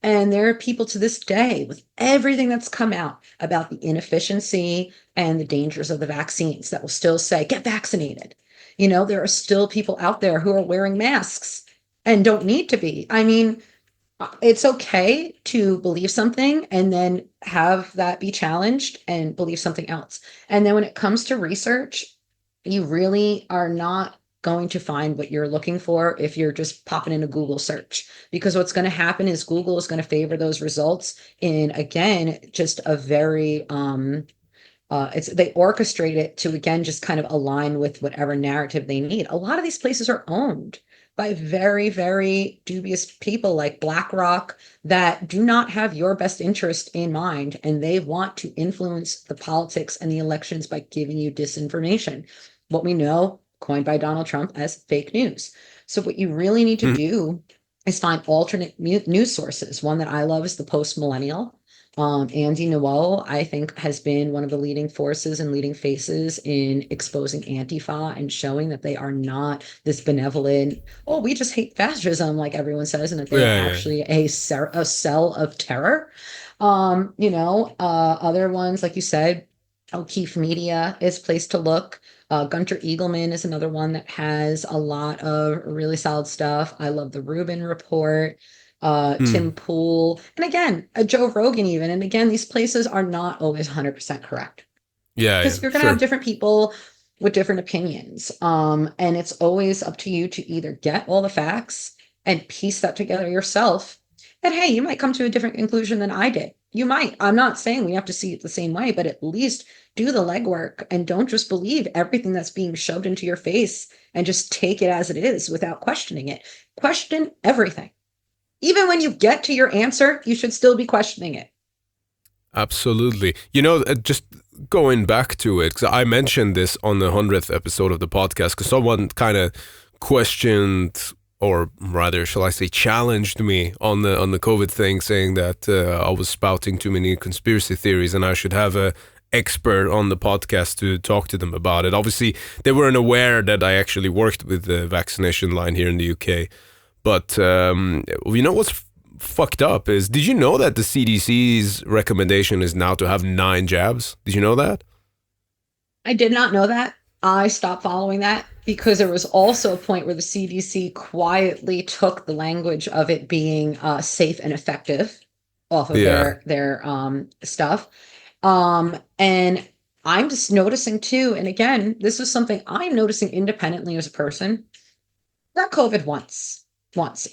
And there are people to this day, with everything that's come out about the inefficiency and the dangers of the vaccines, that will still say, get vaccinated. There are still people out there who are wearing masks and don't need to be. I mean, it's okay to believe something and then have that be challenged and believe something else. And then when it comes to research, you really are not going to find what you're looking for if you're just popping in a Google search, because what's going to happen is Google is going to favor those results in, again, just a very they orchestrate it to, again, just kind of align with whatever narrative they need. A lot of these places are owned by very, very dubious people like BlackRock that do not have your best interest in mind, and they want to influence the politics and the elections by giving you disinformation. What we know, coined by Donald Trump, as fake news. So what you really need to do is find alternate news sources. One that I love is the Post-Millennial. Andy Noel, I think, has been one of the leading forces and leading faces in exposing Antifa and showing that they are not this benevolent, oh, we just hate fascism, like everyone says, and that they're actually a cell of terror. Other ones, like you said, O'Keefe Media is a place to look. Gunter Eagleman is another one that has a lot of really solid stuff. I love the Rubin Report. Tim Pool, and again, Joe Rogan even. And again, these places are not always 100% correct. Yeah. Because you're going to have different people with different opinions. And it's always up to you to either get all the facts and piece that together yourself. And hey, you might come to a different conclusion than I did. You might. I'm not saying we have to see it the same way, but at least do the legwork and don't just believe everything that's being shoved into your face and just take it as it is without questioning it. Question everything. Even when you get to your answer, you should still be questioning it. Absolutely. Just going back to it, because I mentioned this on the 100th episode of the podcast, because someone kind of questioned, or rather, shall I say, challenged me on the COVID thing, saying that I was spouting too many conspiracy theories and I should have a expert on the podcast to talk to them about it. Obviously, they weren't aware that I actually worked with the vaccination line here in the UK. But what's fucked up is, did you know that the CDC's recommendation is now to have 9 jabs? Did you know that? I did not know that. I stopped following that because there was also a point where the CDC quietly took the language of it being safe and effective off of their stuff. And I'm just noticing too, and again, this is something I'm noticing independently as a person. Got COVID once.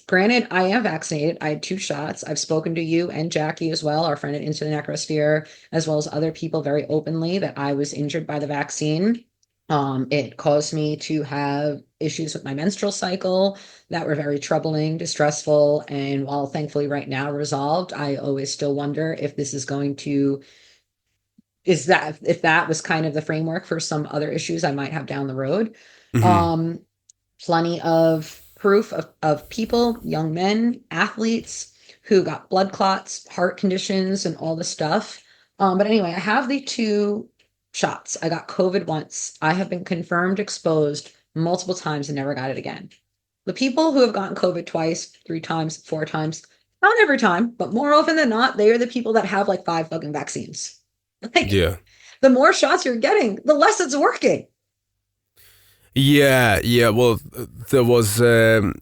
Granted, I am vaccinated. I had 2 shots. I've spoken to you and Jackie as well, our friend at Into the Necrosphere, as well as other people very openly, that I was injured by the vaccine. It caused me to have issues with my menstrual cycle that were very troubling, distressful, and while thankfully right now resolved, I always still wonder if this is going to, if that was kind of the framework for some other issues I might have down the road. Plenty of proof of people, young men, athletes who got blood clots, heart conditions, and all this stuff. But anyway, I have the 2 shots. I got COVID once. I have been confirmed exposed multiple times and never got it again. The people who have gotten COVID twice, 3 times, 4 times, not every time, but more often than not, they are the people that have like 5 fucking vaccines. The more shots you're getting, the less it's working. Yeah. Well, there was, so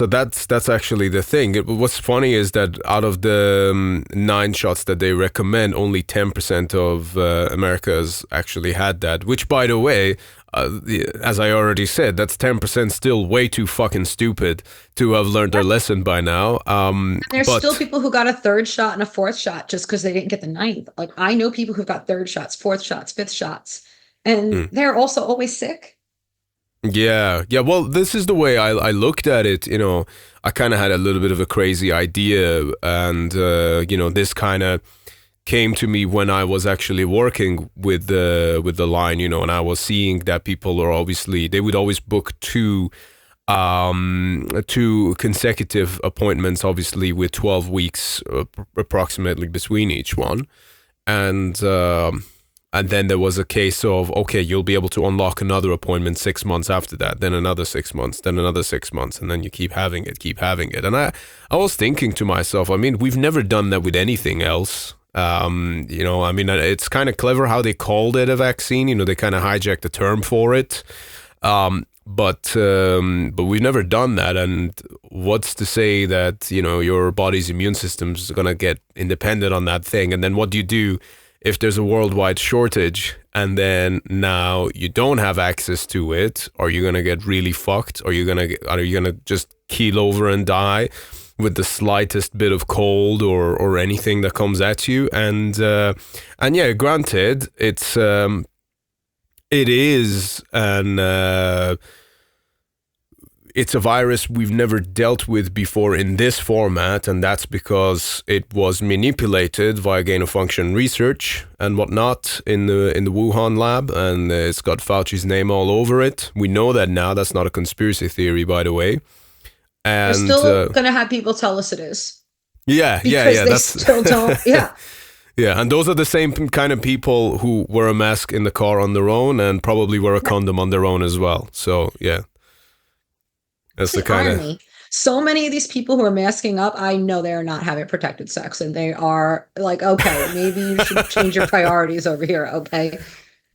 that's actually the thing. What's funny is that out of the 9 shots that they recommend, only 10% of America has actually had that, which, by the way, as I already said, that's 10% still way too fucking stupid to have learned their lesson by now. There's still people who got a 3rd shot and a 4th shot just because they didn't get the 9th. Like, I know people who got 3rd shots, 4th shots, 5th shots, and they're also always sick. Yeah. Well, this is the way I looked at it. I kind of had a little bit of a crazy idea, and this kind of came to me when I was actually working with the line, and I was seeing that people are they would always book 2 consecutive appointments, obviously with 12 weeks approximately between each one, and And then there was a case of, okay, you'll be able to unlock another appointment 6 months after that, then another 6 months, then another 6 months, and then you keep having it. And I was thinking to myself, I mean, we've never done that with anything else. I mean, it's kind of clever how they called it a vaccine. They kind of hijacked the term for it. But we've never done that. And what's to say that, your body's immune system is going to get independent on that thing? And then what do you do if there's a worldwide shortage and then now you don't have access to it? Are you going to get really fucked? Are you going to just keel over and die with the slightest bit of cold or anything that comes at you? And yeah, granted, it is it's a virus we've never dealt with before in this format, and that's because it was manipulated via gain-of-function research and whatnot in the Wuhan lab, and it's got Fauci's name all over it. We know that now. That's not a conspiracy theory, by the way. And we're still going to have people tell us it is. Yeah. They still don't. Yeah. Yeah, and those are the same kind of people who wear a mask in the car on their own and probably wear a condom on their own as well. So, yeah. That's the kind of... So many of these people who are masking up, I know they're not having protected sex, and they are like, okay, maybe you should change your priorities over here, okay?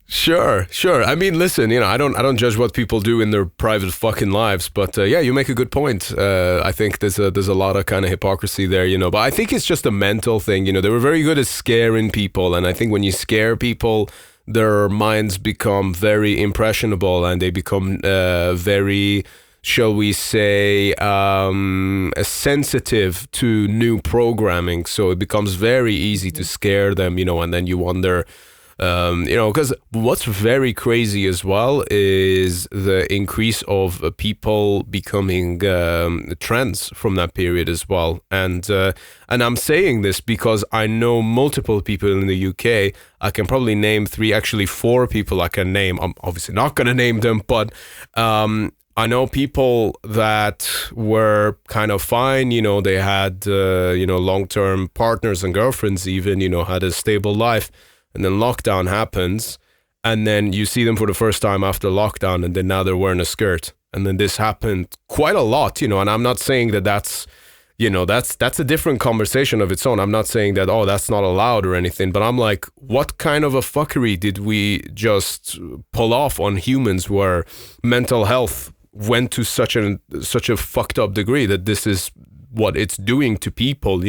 Sure. I mean, listen, I don't judge what people do in their private fucking lives, but yeah, you make a good point. I think there's a lot of kind of hypocrisy there, but I think it's just a mental thing. They were very good at scaring people, and I think when you scare people, their minds become very impressionable and they become very, shall we say, sensitive to new programming. So it becomes very easy to scare them, and then you wonder, because what's very crazy as well is the increase of people becoming trans from that period as well. And I'm saying this because I know multiple people in the UK. I can probably name 4 people I can name. I'm obviously not going to name them, but I know people that were kind of fine, they had, long-term partners and girlfriends even, had a stable life. And then lockdown happens, and then you see them for the first time after lockdown, and then now they're wearing a skirt. And then this happened quite a lot, and I'm not saying that that's a different conversation of its own. I'm not saying that, that's not allowed or anything, but I'm like, what kind of a fuckery did we just pull off on humans where mental health went to such a fucked up degree that this is what it's doing to people,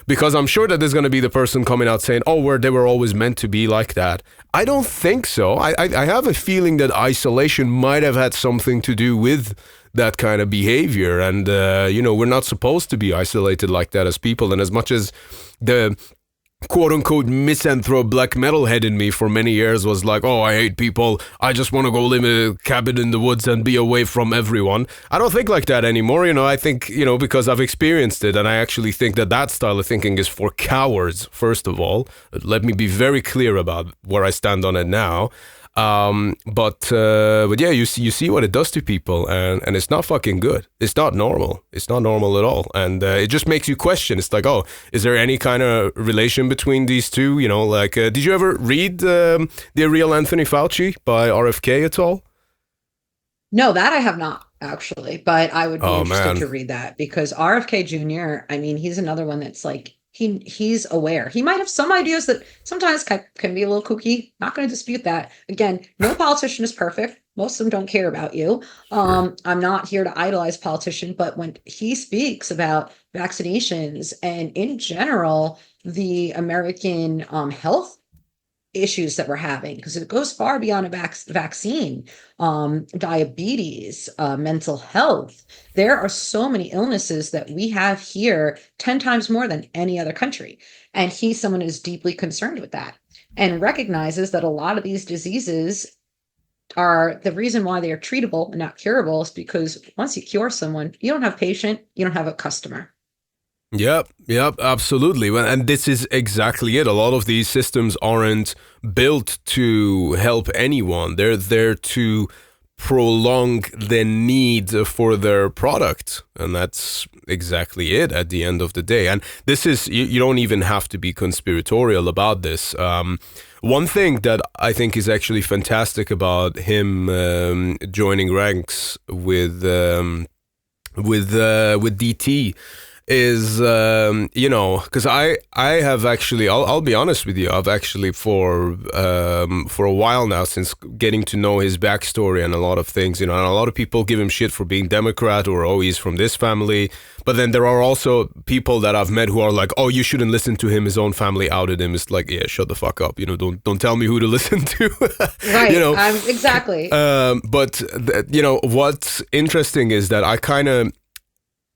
because I'm sure that there's going to be the person coming out saying, they were always meant to be like that. I don't think so. I have a feeling that isolation might have had something to do with that kind of behavior. And, we're not supposed to be isolated like that as people. And as much as the quote-unquote misanthrope black metalhead in me for many years was like, I hate people, I just want to go live in a cabin in the woods and be away from everyone. I don't think like that anymore. I think, because I've experienced it, and I actually think that style of thinking is for cowards, first of all. Let me be very clear about where I stand on it now. But yeah, you see what it does to people, and it's not fucking good. It's not normal. It's not normal at all. And it just makes you question. It's like, is there any kind of relation between these two? Did you ever read The Real Anthony Fauci by RFK at all? No, that I have not, actually, but I would be interested to read that, because RFK Jr., I mean, he's another one that's like, he's aware. He might have some ideas that sometimes can be a little kooky. Not going to dispute that. Again, no politician is perfect. Most of them don't care about you. I'm not here to idolize politicians, but when he speaks about vaccinations and in general, the American health issues that we're having, because it goes far beyond a vaccine, diabetes, mental health. There are so many illnesses that we have here 10 times more than any other country. And he's someone who's deeply concerned with that and recognizes that a lot of these diseases are the reason why they are treatable and not curable is because once you cure someone, you don't have patient, you don't have a customer. Yep, absolutely. And this is exactly it. A lot of these systems aren't built to help anyone. They're there to prolong the need for their product. And that's exactly it at the end of the day. And this is, you don't even have to be conspiratorial about this. One thing that I think is actually fantastic about him joining ranks with DT is because I have actually I'll be honest with you, I've actually for a while now, since getting to know his backstory and a lot of things, and a lot of people give him shit for being Democrat, or oh, he's from this family, but then there are also people that I've met who are like, oh, you shouldn't listen to him, his own family outed him. It's like, yeah, shut the fuck up, don't tell me who to listen to. Right. Exactly. But what's interesting is that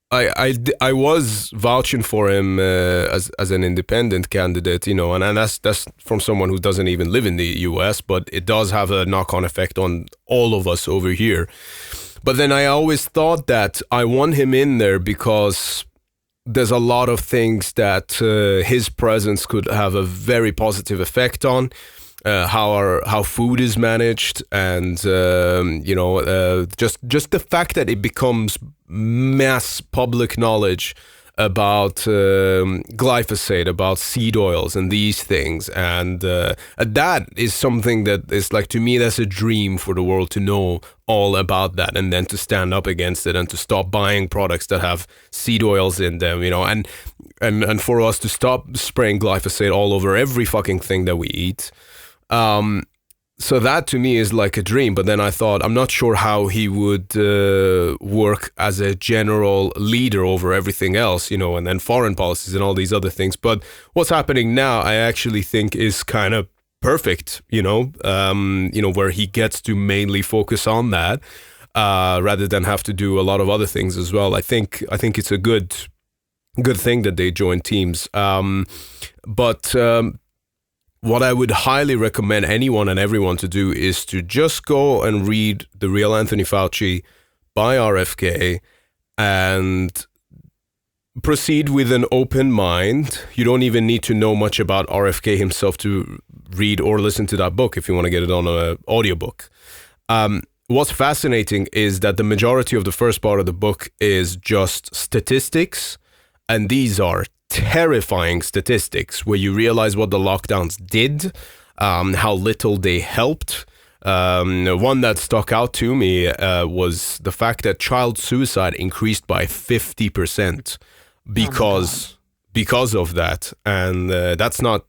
I was vouching for him as an independent candidate, and that's from someone who doesn't even live in the US, but it does have a knock-on effect on all of us over here. But then I always thought that I want him in there because there's a lot of things that his presence could have a very positive effect on. How food is managed, and just the fact that it becomes mass public knowledge about glyphosate, about seed oils, and these things, and that is something that is like, to me, that's a dream for the world to know all about that, and then to stand up against it and to stop buying products that have seed oils in them, and for us to stop spraying glyphosate all over every fucking thing that we eat. So that to me is like a dream. But then I thought, I'm not sure how he would work as a general leader over everything else, and then foreign policies and all these other things. But what's happening now, I actually think is kind of perfect, where he gets to mainly focus on that rather than have to do a lot of other things as well. I think it's a good thing that they join teams. But what I would highly recommend anyone and everyone to do is to just go and read The Real Anthony Fauci by RFK and proceed with an open mind. You don't even need to know much about RFK himself to read or listen to that book if you want to get it on an audiobook. What's fascinating is that the majority of the first part of the book is just statistics, and these are terrifying statistics where you realize what the lockdowns did, how little they helped. One that stuck out to me was the fact that child suicide increased by 50% because of that, and that's not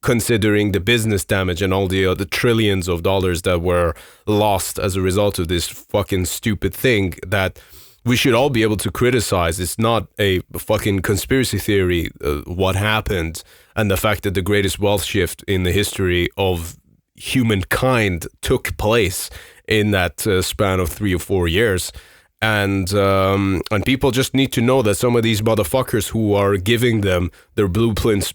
considering the business damage and all the trillions of dollars that were lost as a result of this fucking stupid thing that we should all be able to criticize. It's not a fucking conspiracy theory, what happened, and the fact that the greatest wealth shift in the history of humankind took place in that span of 3 or 4 years. And people just need to know that some of these motherfuckers who are giving them their blueprints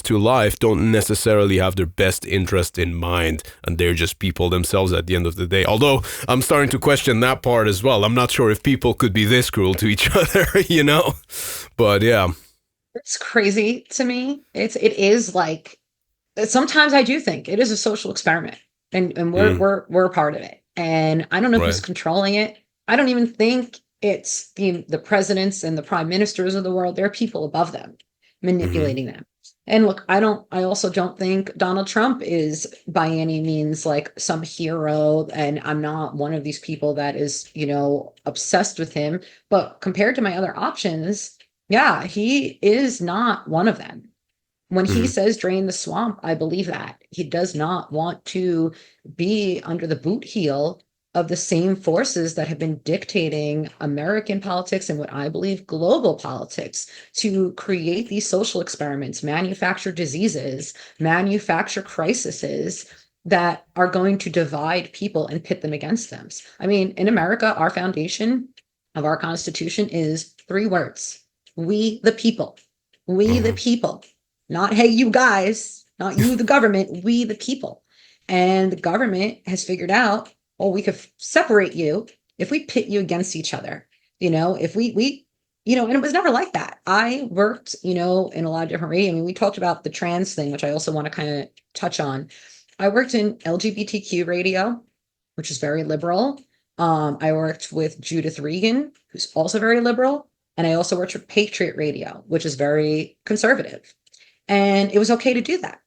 to life don't necessarily have their best interest in mind, and they're just people themselves at the end of the day. Although I'm starting to question that part as well. I'm not sure if people could be this cruel to each other, but yeah, it's crazy to me. It is like, sometimes I do think it is a social experiment, and we're a part of it, and I don't know who's controlling it. I don't even think it's the presidents and the prime ministers of the world. There are people above them manipulating them. And look, I also don't think Donald Trump is by any means like some hero, and I'm not one of these people that is, obsessed with him, but compared to my other options, yeah, he is not one of them. When he says drain the swamp, I believe that. He does not want to be under the boot heel of the same forces that have been dictating American politics and what I believe global politics to create these social experiments, manufacture diseases, manufacture crises that are going to divide people and pit them against them. I mean, in America, our foundation of our Constitution is 3 words: we the people. We the people. Not, hey, you guys, not you, the government, we the people. And the government has figured out, well, we could separate you if we pit you against each other, if we and it was never like that. I worked, in a lot of different ways. I mean, we talked about the trans thing, which I also want to kind of touch on. I worked in LGBTQ radio, which is very liberal. I worked with Judith Regan, who's also very liberal. And I also worked with Patriot Radio, which is very conservative. And it was okay to do that.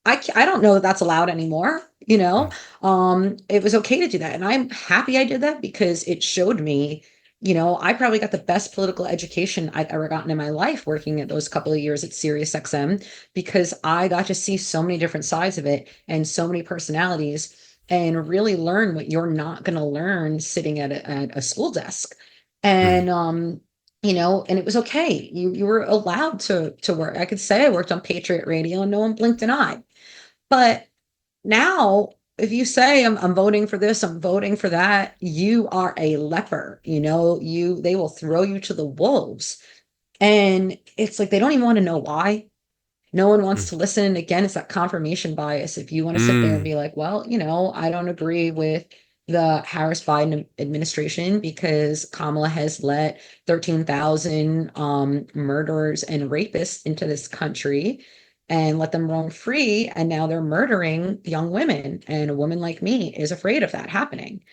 I don't know that that's allowed anymore. It was okay to do that. And I'm happy I did that because it showed me, I probably got the best political education I've ever gotten in my life working at those couple of years at SiriusXM, because I got to see so many different sides of it and so many personalities and really learn what you're not going to learn sitting at a school desk. And, and it was okay. You were allowed to work. I could say I worked on Patriot Radio and no one blinked an eye. But now, if you say I'm voting for this, I'm voting for that, you are a leper. They will throw you to the wolves. And it's like they don't even want to know why. No one wants to listen. Again, it's that confirmation bias. If you want to sit there and be like, well, I don't agree with the Harris-Biden administration because Kamala has let 13,000 murderers and rapists into this country and let them roam free. And now they're murdering young women. And a woman like me is afraid of that happening.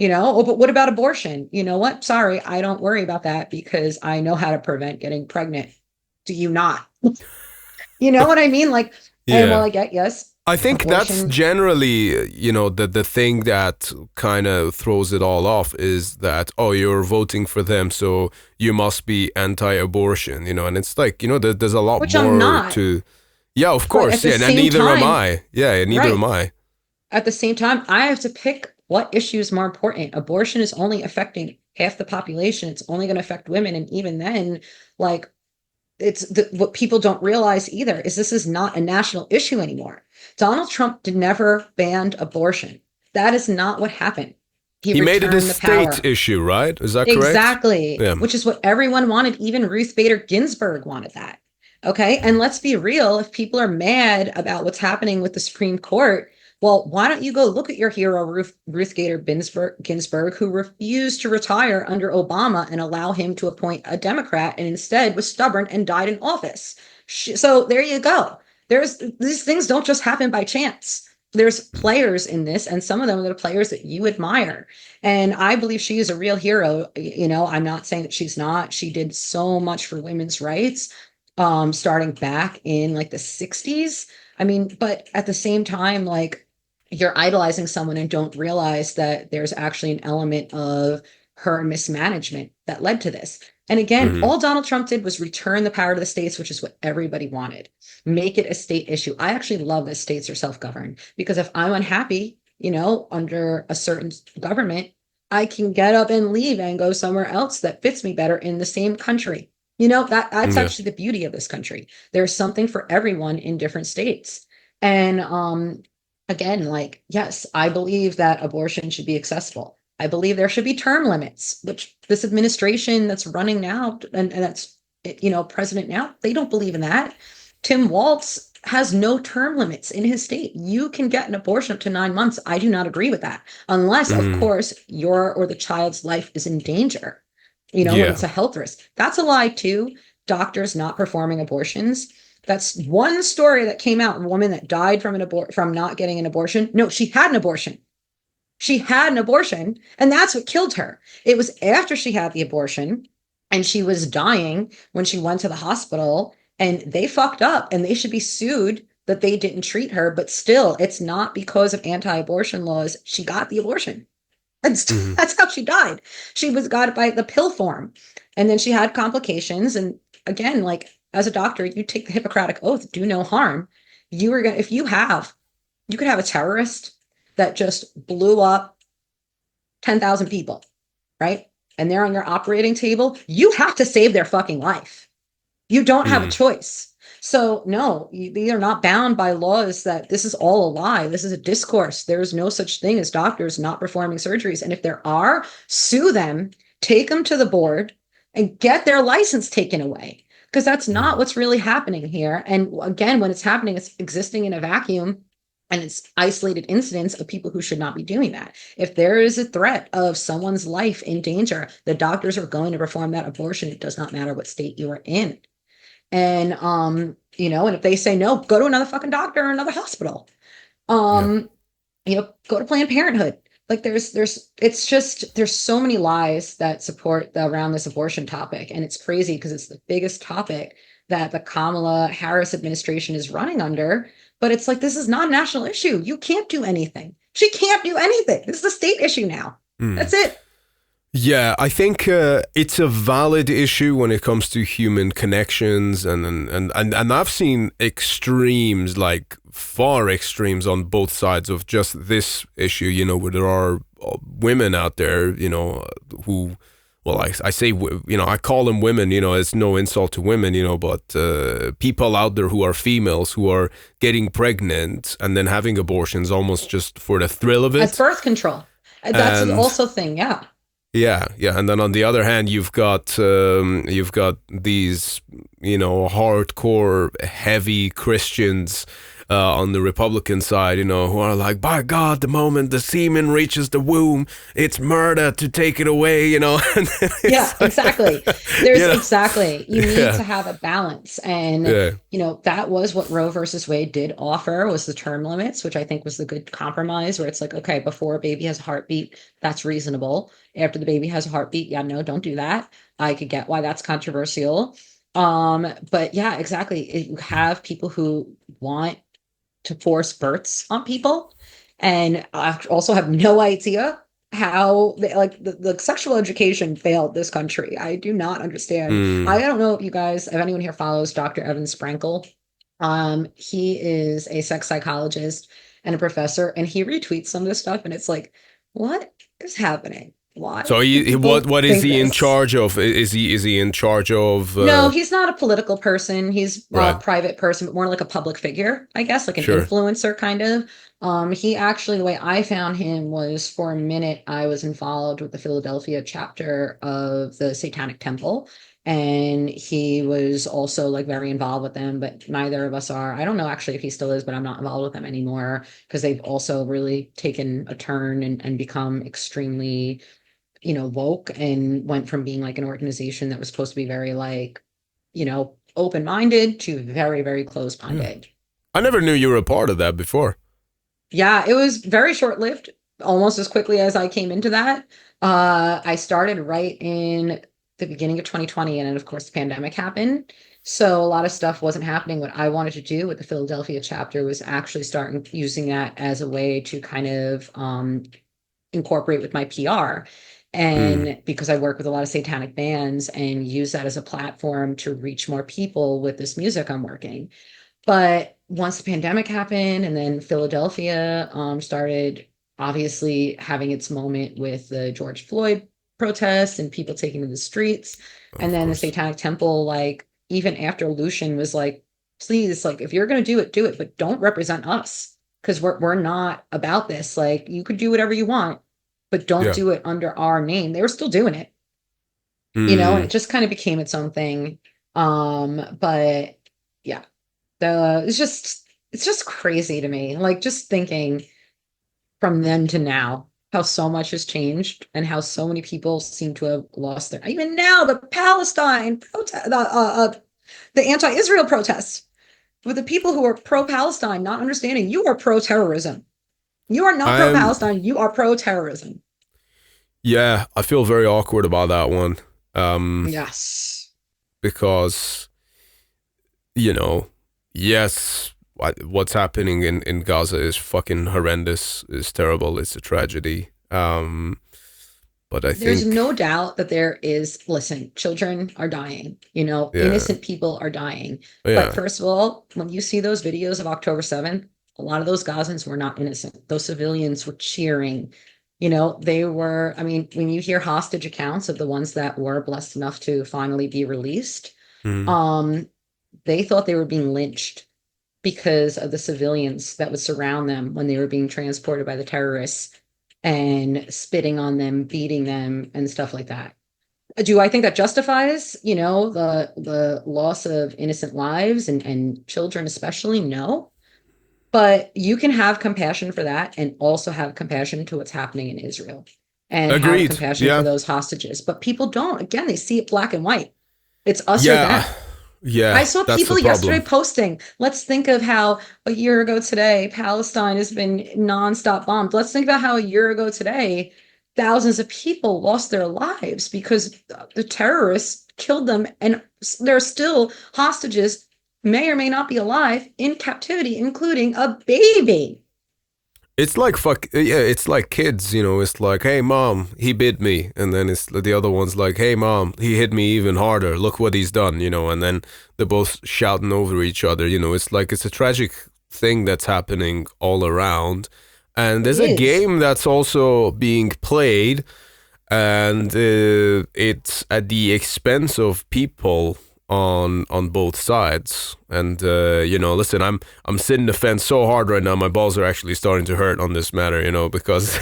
Oh, but what about abortion? You know what? Sorry, I don't worry about that because I know how to prevent getting pregnant. Do you not? You know what I mean? Like, and while I get, yes. I think that's generally, the thing that kind of throws it all off is that, oh, you're voting for them, so you must be anti-abortion, and it's like, there's a lot more to... Yeah, of course. Yeah, and neither am I. Yeah, neither am I. At the same time, I have to pick what issue is more important. Abortion is only affecting half the population. It's only going to affect women. And even then, like, what people don't realize either is this is not a national issue anymore. Donald Trump never banned abortion. That is not what happened. He made it a state issue, right? Is that correct? Exactly. Yeah. Which is what everyone wanted. Even Ruth Bader Ginsburg wanted that. Okay. And let's be real. If people are mad about what's happening with the Supreme Court, well, why don't you go look at your hero, Ruth Bader Ginsburg, who refused to retire under Obama and allow him to appoint a Democrat and instead was stubborn and died in office. So there you go. These things don't just happen by chance. There's players in this, and some of them are the players that you admire. And I believe she is a real hero. I'm not saying that she's not. She did so much for women's rights. Starting back in like the 60s. I mean, but at the same time, like, you're idolizing someone and don't realize that there's actually an element of her mismanagement that led to this. And again, all Donald Trump did was return the power to the states, which is what everybody wanted. Make it a state issue. I actually love that states are self-governed because if I'm unhappy, under a certain government, I can get up and leave and go somewhere else that fits me better in the same country. That's actually the beauty of this country. There's something for everyone in different states. And again, like, yes, I believe that abortion should be accessible. I believe there should be term limits, which this administration that's running now and that's, president now, they don't believe in that. Tim Walz has no term limits in his state. You can get an abortion up to 9 months. I do not agree with that, unless, of course, your or the child's life is in danger. When it's a health risk. That's a lie too. Doctors not performing abortions. That's one story that came out. A woman that died from from not getting an abortion. No, she had an abortion. She had an abortion, and that's what killed her. It was after she had the abortion, and she was dying when she went to the hospital, and they fucked up, and they should be sued that they didn't treat her. But still, it's not because of anti-abortion laws. She got the abortion. And that's how she died. She got it by the pill form. And then she had complications. And again, like, as a doctor, you take the Hippocratic oath, do no harm. You could have a terrorist that just blew up 10,000 people, right? And they're on your operating table. You have to save their fucking life. You don't have a choice. So no, they are not bound by laws that this is all a lie. This is a discourse. There is no such thing as doctors not performing surgeries. And if there are, sue them, take them to the board and get their license taken away. Because that's not what's really happening here. And again, when it's happening, it's existing in a vacuum and it's isolated incidents of people who should not be doing that. If there is a threat of someone's life in danger, the doctors are going to perform that abortion. It does not matter what state you are in. And, and if they say no, go to another fucking doctor or another hospital, go to Planned Parenthood. Like there's so many lies that support around this abortion topic. And it's crazy because it's the biggest topic that the Kamala Harris administration is running under. But it's like, this is not a national issue. You can't do anything. She can't do anything. This is a state issue now. That's it. Yeah, I think it's a valid issue when it comes to human connections, and I've seen extremes, like far extremes on both sides of just this issue, you know, where there are women out there, you know, who, well, I say, you know, I call them women, you know, it's no insult to women, you know, but people out there who are females who are getting pregnant and then having abortions almost just for the thrill of it. As birth control. That's also a thing, yeah. Yeah, and then on the other hand, you've got these, you know, hardcore, heavy Christians on the Republican side, you know, who are like, by God, the moment the semen reaches the womb, it's murder to take it away, you know. Yeah, exactly. Exactly. You need to have a balance, and you know, that was what Roe versus Wade did offer, was the term limits, which I think was the good compromise, where it's like, okay, before a baby has a heartbeat, that's reasonable. After the baby has a heartbeat, yeah, no, don't do that. I could get why that's controversial. But yeah, exactly. You have people who want to force births on people, and I also have no idea how the sexual education failed this country. I do not understand. I don't know if anyone here follows Dr. Evan Sprankle. He is a sex psychologist and a professor, and he retweets some of this stuff, and it's like, what is happening? Why? So what is he in charge of? Is he in charge of? No, he's not a political person. He's a private person, but more like a public figure, I guess, like an influencer kind of. He actually, the way I found him was, for a minute, I was involved with the Philadelphia chapter of the Satanic Temple, and he was also like very involved with them, but neither of us are. I don't know actually if he still is, but I'm not involved with them anymore, because they've also really taken a turn and become extremely, you know, woke, and went from being like an organization that was supposed to be very, like, you know, open-minded to very, very closed-minded. I never knew you were a part of that before. Yeah, it was very short-lived, almost as quickly as I came into that. I started right in the beginning of 2020, and then of course the pandemic happened. So a lot of stuff wasn't happening. What I wanted to do with the Philadelphia chapter was actually start using that as a way to kind of incorporate with my PR. And because I work with a lot of satanic bands, and use that as a platform to reach more people with this music I'm working. But once the pandemic happened, and then Philadelphia started obviously having its moment with the George Floyd protests and people taking to the streets, and then the Satanic Temple, like, even after Lucian was like, please, like, if you're going to do it, but don't represent us, because we're not about this. Like, you could do whatever you want, but don't do it under our name. They were still doing it, you know, and it just kind of became its own thing. But yeah, it's just crazy to me. Like, just thinking from then to now, how so much has changed, and how so many people seem to have lost their, even now, the Palestine protest, the anti-Israel protests, with the people who are pro-Palestine not understanding you are pro-terrorism. You are not pro-Palestine. You are pro-terrorism. Yeah, I feel very awkward about that one. Yes. Because, you know, yes, what's happening in Gaza is fucking horrendous. It's terrible. It's a tragedy. But I think there's no doubt that there is, listen, children are dying, you know, innocent people are dying. But first of all, when you see those videos of October 7th, a lot of those Gazans were not innocent. Those civilians were cheering. You know, they were, I mean, when you hear hostage accounts of the ones that were blessed enough to finally be released, they thought they were being lynched because of the civilians that would surround them when they were being transported by the terrorists, and spitting on them, beating them, and stuff like that. Do I think that justifies, you know, the loss of innocent lives and children especially? No. But you can have compassion for that, and also have compassion to what's happening in Israel, and have compassion for those hostages. But people don't. Again, they see it black and white. It's us or them. Yeah, I saw people yesterday posting, let's think of how a year ago today, Palestine has been nonstop bombed. Let's think about how a year ago today, thousands of people lost their lives because the terrorists killed them, and they're still hostages may or may not be alive in captivity, including a baby. It's like it's like kids, you know. It's like, hey mom, he bit me, and then it's the other one's like, hey mom, he hit me even harder. Look what he's done, you know. And then they're both shouting over each other, you know. It's like it's a tragic thing that's happening all around, and there's a game that's also being played, and it's at the expense of people on both sides. And you know, listen, I'm sitting the fence so hard right now, my balls are actually starting to hurt on this matter, you know, because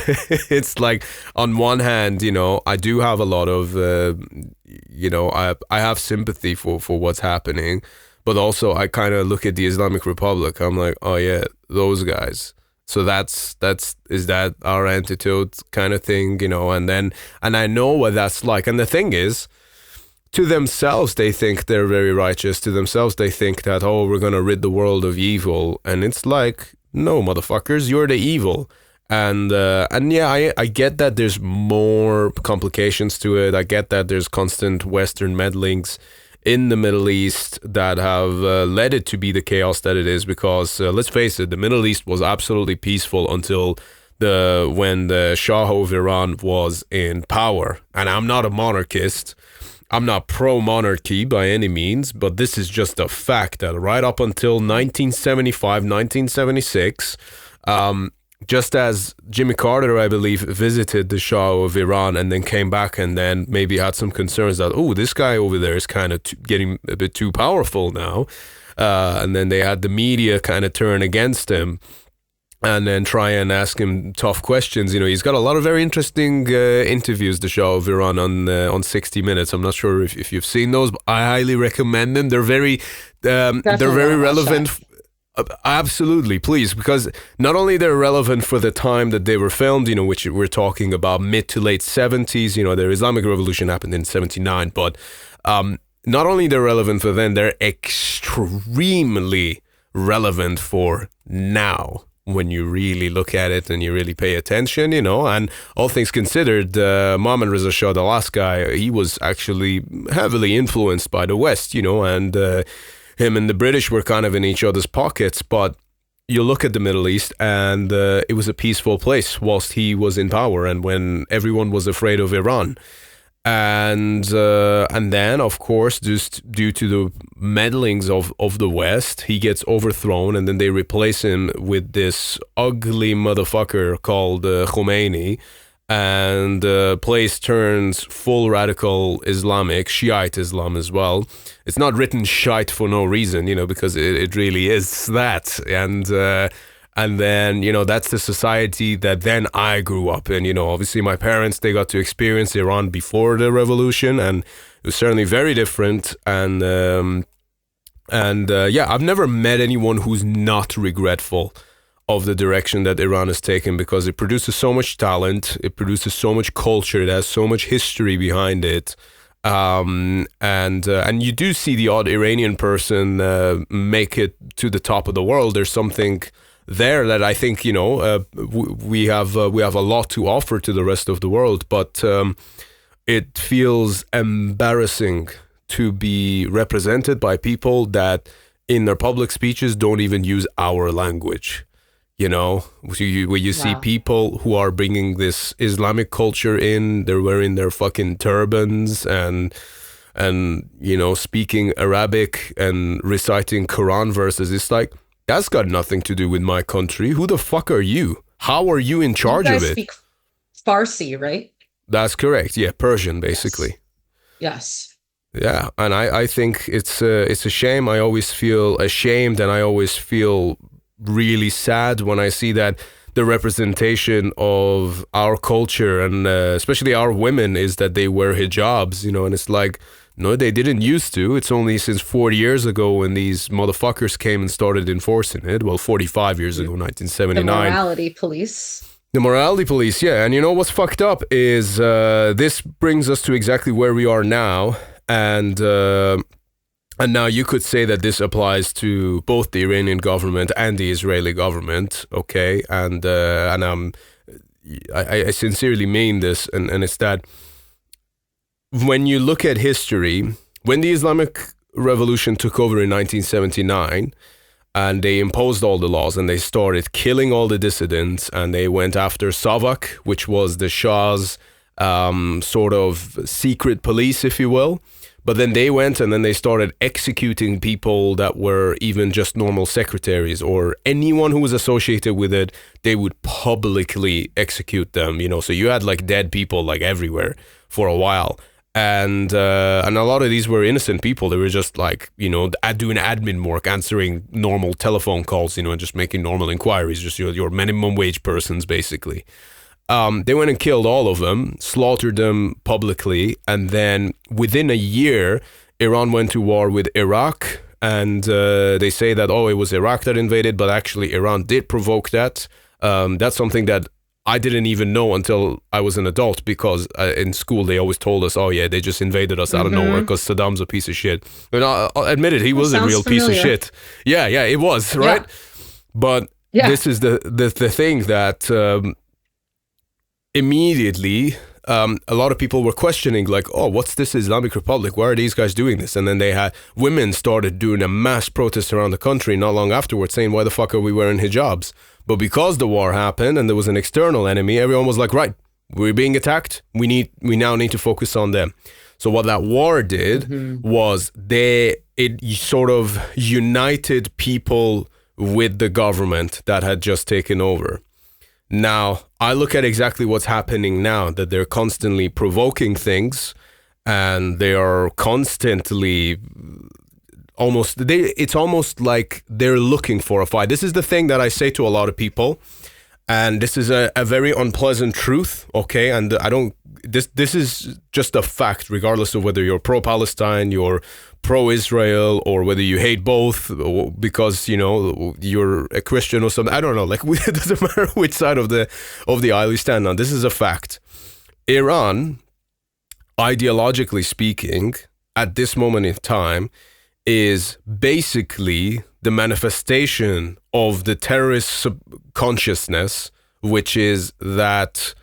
it's like, on one hand, you know, I do have a lot of you know, I have sympathy for what's happening, but also I kind of look at the Islamic Republic, I'm like, oh yeah, those guys. So is that our antidote kind of thing, you know? And I know what that's like. And the thing is, to themselves, they think they're very righteous. To themselves, they think that, oh, we're going to rid the world of evil. And it's like, no, motherfuckers, you're the evil. And yeah, I get that there's more complications to it. I get that there's constant Western meddlings in the Middle East that have led it to be the chaos that it is. Because let's face it, the Middle East was absolutely peaceful until when the Shah of Iran was in power. And I'm not a monarchist. I'm not pro-monarchy by any means, but this is just a fact that right up until 1975, 1976, just as Jimmy Carter, I believe, visited the Shah of Iran and then came back and then maybe had some concerns that, oh, this guy over there is kind of getting a bit too powerful now. And then they had the media kind of turn against him and then try and ask him tough questions. You know, he's got a lot of very interesting interviews, the Shah of Iran, on 60 Minutes. I'm not sure if you've seen those, but I highly recommend them. They're very relevant. Absolutely, please, because not only they're relevant for the time that they were filmed, you know, which we're talking about mid to late 70s, you know, the Islamic Revolution happened in 79, but not only they're relevant for then, they're extremely relevant for now. When you really look at it and you really pay attention, you know, and all things considered, Mohammad Reza Shah, the last guy, he was actually heavily influenced by the West, you know, and him and the British were kind of in each other's pockets. But you look at the Middle East and it was a peaceful place whilst he was in power and when everyone was afraid of Iran. And then, of course, just due to the meddlings of the West, he gets overthrown, and then they replace him with this ugly motherfucker called Khomeini, and the place turns full radical Islamic, Shiite Islam as well. It's not written Shiite for no reason, you know, because it really is that. And then, you know, that's the society that then I grew up in. You know, obviously my parents, they got to experience Iran before the revolution, and it was certainly very different. And yeah, I've never met anyone who's not regretful of the direction that Iran has taken, because it produces so much talent, it produces so much culture, it has so much history behind it. And you do see the odd Iranian person make it to the top of the world. There's something there that I think, you know, we have a lot to offer to the rest of the world, but it feels embarrassing to be represented by people that in their public speeches don't even use our language. You know, where you see people who are bringing this Islamic culture in, they're wearing their fucking turbans and you know, speaking Arabic and reciting Quran verses. It's like, that's got nothing to do with my country. Who the fuck are you? How are you in charge of it? You guys speak Farsi, right? That's correct. Yeah, Persian, basically. Yes. Yeah, and I think it's a shame. I always feel ashamed, and I always feel really sad when I see that the representation of our culture and especially our women is that they wear hijabs, you know, and it's like, no, they didn't used to. It's only since 40 years ago when these motherfuckers came and started enforcing it. Well, 45 years ago, 1979. The morality police. The morality police, yeah. And you know what's fucked up is this brings us to exactly where we are now. And now you could say that this applies to both the Iranian government and the Israeli government, okay? And I sincerely mean this, and it's that when you look at history, when the Islamic revolution took over in 1979, and they imposed all the laws, and they started killing all the dissidents, and they went after Savak, which was the Shah's sort of secret police, if you will. But then they went and then they started executing people that were even just normal secretaries or anyone who was associated with it. They would publicly execute them, you know. So you had like dead people like everywhere for a while. And a lot of these were innocent people. They were just like, you know, doing admin work, answering normal telephone calls, you know, and just making normal inquiries, just your minimum wage persons, basically. They went and killed all of them, slaughtered them publicly, and then within a year, Iran went to war with Iraq, and they say that, it was Iraq that invaded, but actually Iran did provoke that. That's something that I didn't even know until I was an adult, because in school they always told us, they just invaded us out of nowhere because Saddam's a piece of shit. And I'll admit it, he was a real piece of shit. Yeah, it was, right? Yeah. But this is the thing that... immediately, a lot of people were questioning, like, what's this Islamic Republic? Why are these guys doing this? And then they had women started doing a mass protest around the country not long afterwards, saying, why the fuck are we wearing hijabs? But because the war happened and there was an external enemy, everyone was like, right, we're being attacked. We now need to focus on them. So what that war did was it sort of united people with the government that had just taken over. Now, I look at exactly what's happening now, that they're constantly provoking things and they are constantly it's almost like they're looking for a fight. This is the thing that I say to a lot of people, and this is a very unpleasant truth, okay? And this is just a fact, regardless of whether you're pro-Palestine, you're pro-Israel, or whether you hate both because, you know, you're a Christian or something. I don't know. Like, it doesn't matter which side of the aisle you stand on. This is a fact. Iran, ideologically speaking, at this moment in time, is basically the manifestation of the terrorist subconsciousness, which is that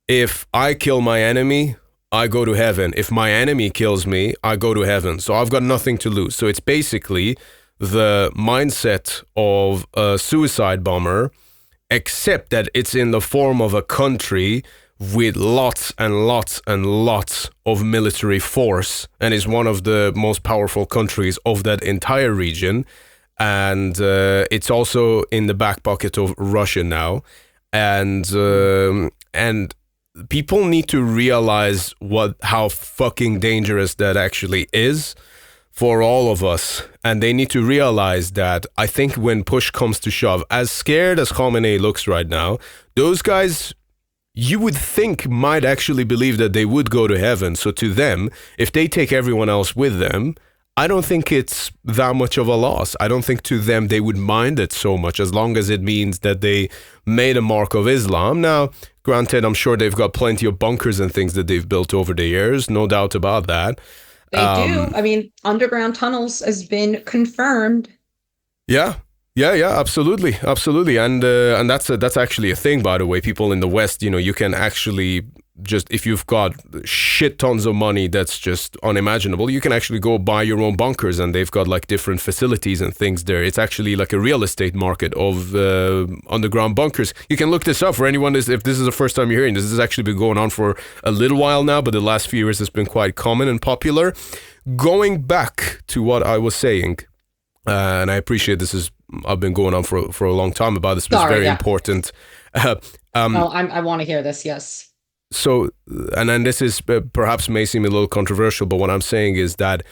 if I kill my enemy, I go to heaven. If my enemy kills me, I go to heaven. So I've got nothing to lose. So it's basically the mindset of a suicide bomber, except that it's in the form of a country with lots and lots and lots of military force, and is one of the most powerful countries of that entire region. And it's also in the back pocket of Russia now. And people need to realize how fucking dangerous that actually is for all of us. And they need to realize that, I think, when push comes to shove, as scared as Khamenei looks right now, those guys, you would think, might actually believe that they would go to heaven. So to them, if they take everyone else with them, I don't think it's that much of a loss. I don't think to them they would mind it so much, as long as it means that they made a mark of Islam. Now, granted, I'm sure they've got plenty of bunkers and things that they've built over the years. No doubt about that. They do. I mean, underground tunnels has been confirmed. Yeah, absolutely. And that's actually a thing, by the way. People in the West, you know, you can actually just, if you've got shit tons of money that's just unimaginable, you can actually go buy your own bunkers, and they've got like different facilities and things there. It's actually like a real estate market of underground bunkers. You can look this up for anyone, if this is the first time you're hearing this. This has actually been going on for a little while now, but the last few years it's been quite common and popular. Going back to what I was saying, and I appreciate I've been going on for a long time about this, but it's very important. I want to hear this, yes. So, and then this is perhaps may seem a little controversial, but what I'm saying is that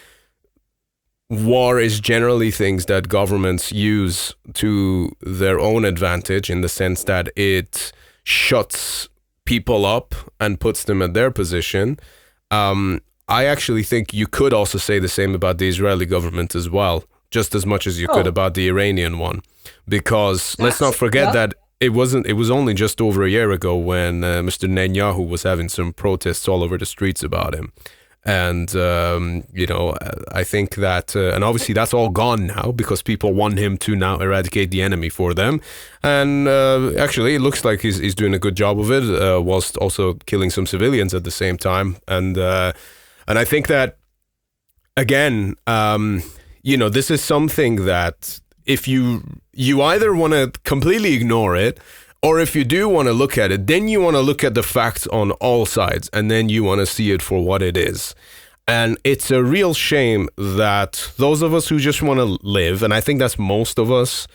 war is generally things that governments use to their own advantage, in the sense that it shuts people up and puts them in their position. I actually think you could also say the same about the Israeli government as well, just as much as you could about the Iranian one, because let's not forget that it was only just over a year ago when Mr. Netanyahu was having some protests all over the streets about him. And, you know, I think that, and obviously that's all gone now, because people want him to now eradicate the enemy for them. And actually, it looks like he's doing a good job of it, whilst also killing some civilians at the same time. And I think that again, this is something that if you either want to completely ignore it, or if you do want to look at it, then you want to look at the facts on all sides, and then you want to see it for what it is. And it's a real shame that those of us who just want to live, and I think that's most of us,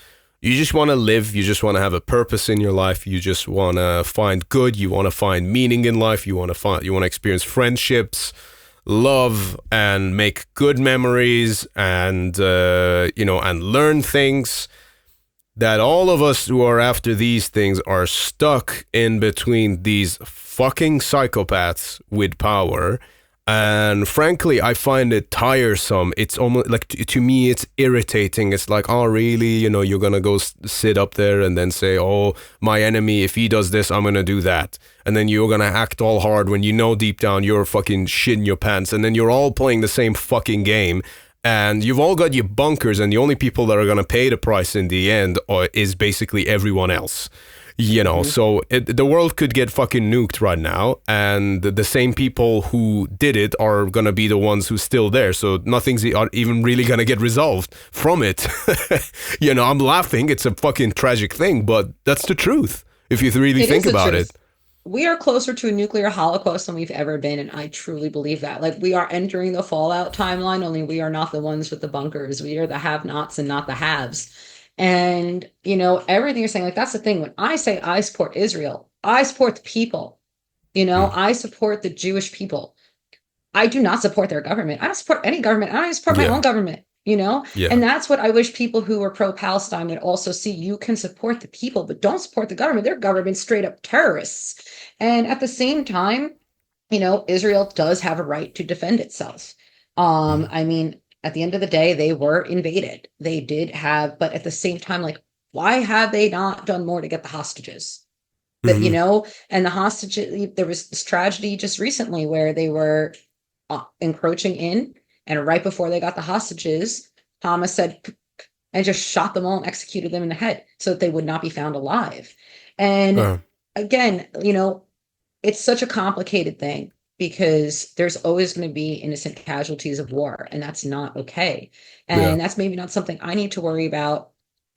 you just want to live, you just want to have a purpose in your life, you just want to find good, you want to find meaning in life, you want to experience friendships, love, and make good memories, and and learn things. That all of us who are after these things are stuck in between these fucking psychopaths with power. And frankly, I find it tiresome. It's almost like, to me, it's irritating. It's like, oh, really? You're going to go sit up there and then say, oh, my enemy, if he does this, I'm going to do that. And then you're going to act all hard when you know deep down you're fucking shitting your pants. And then you're all playing the same fucking game. And you've all got your bunkers, and the only people that are going to pay the price in the end is basically everyone else. So the world could get fucking nuked right now, and the same people who did it are going to be the ones who's still there. So nothing's even really going to get resolved from it. I'm laughing. It's a fucking tragic thing, but that's the truth if you really think about it. We are closer to a nuclear holocaust than we've ever been, and I truly believe that. Like, we are entering the fallout timeline, only we are not the ones with the bunkers. We are the have-nots and not the haves. And, everything you're saying, like, that's the thing. When I say I support Israel, I support the people. I support the Jewish people. I do not support their government. I don't support any government. I don't support my own government, Yeah. And that's what I wish people who are pro-Palestine would also see. You can support the people, but don't support the government. Their government's straight up terrorists. And at the same time, Israel does have a right to defend itself. At the end of the day, they were invaded. They did have, but at the same time, like, why have they not done more to get the hostages? But, and the hostages, there was this tragedy just recently where they were encroaching in, and right before they got the hostages, Hamas said, and just shot them all and executed them in the head so that they would not be found alive. And again, it's such a complicated thing, because there's always going to be innocent casualties of war, and that's not okay. And that's maybe not something I need to worry about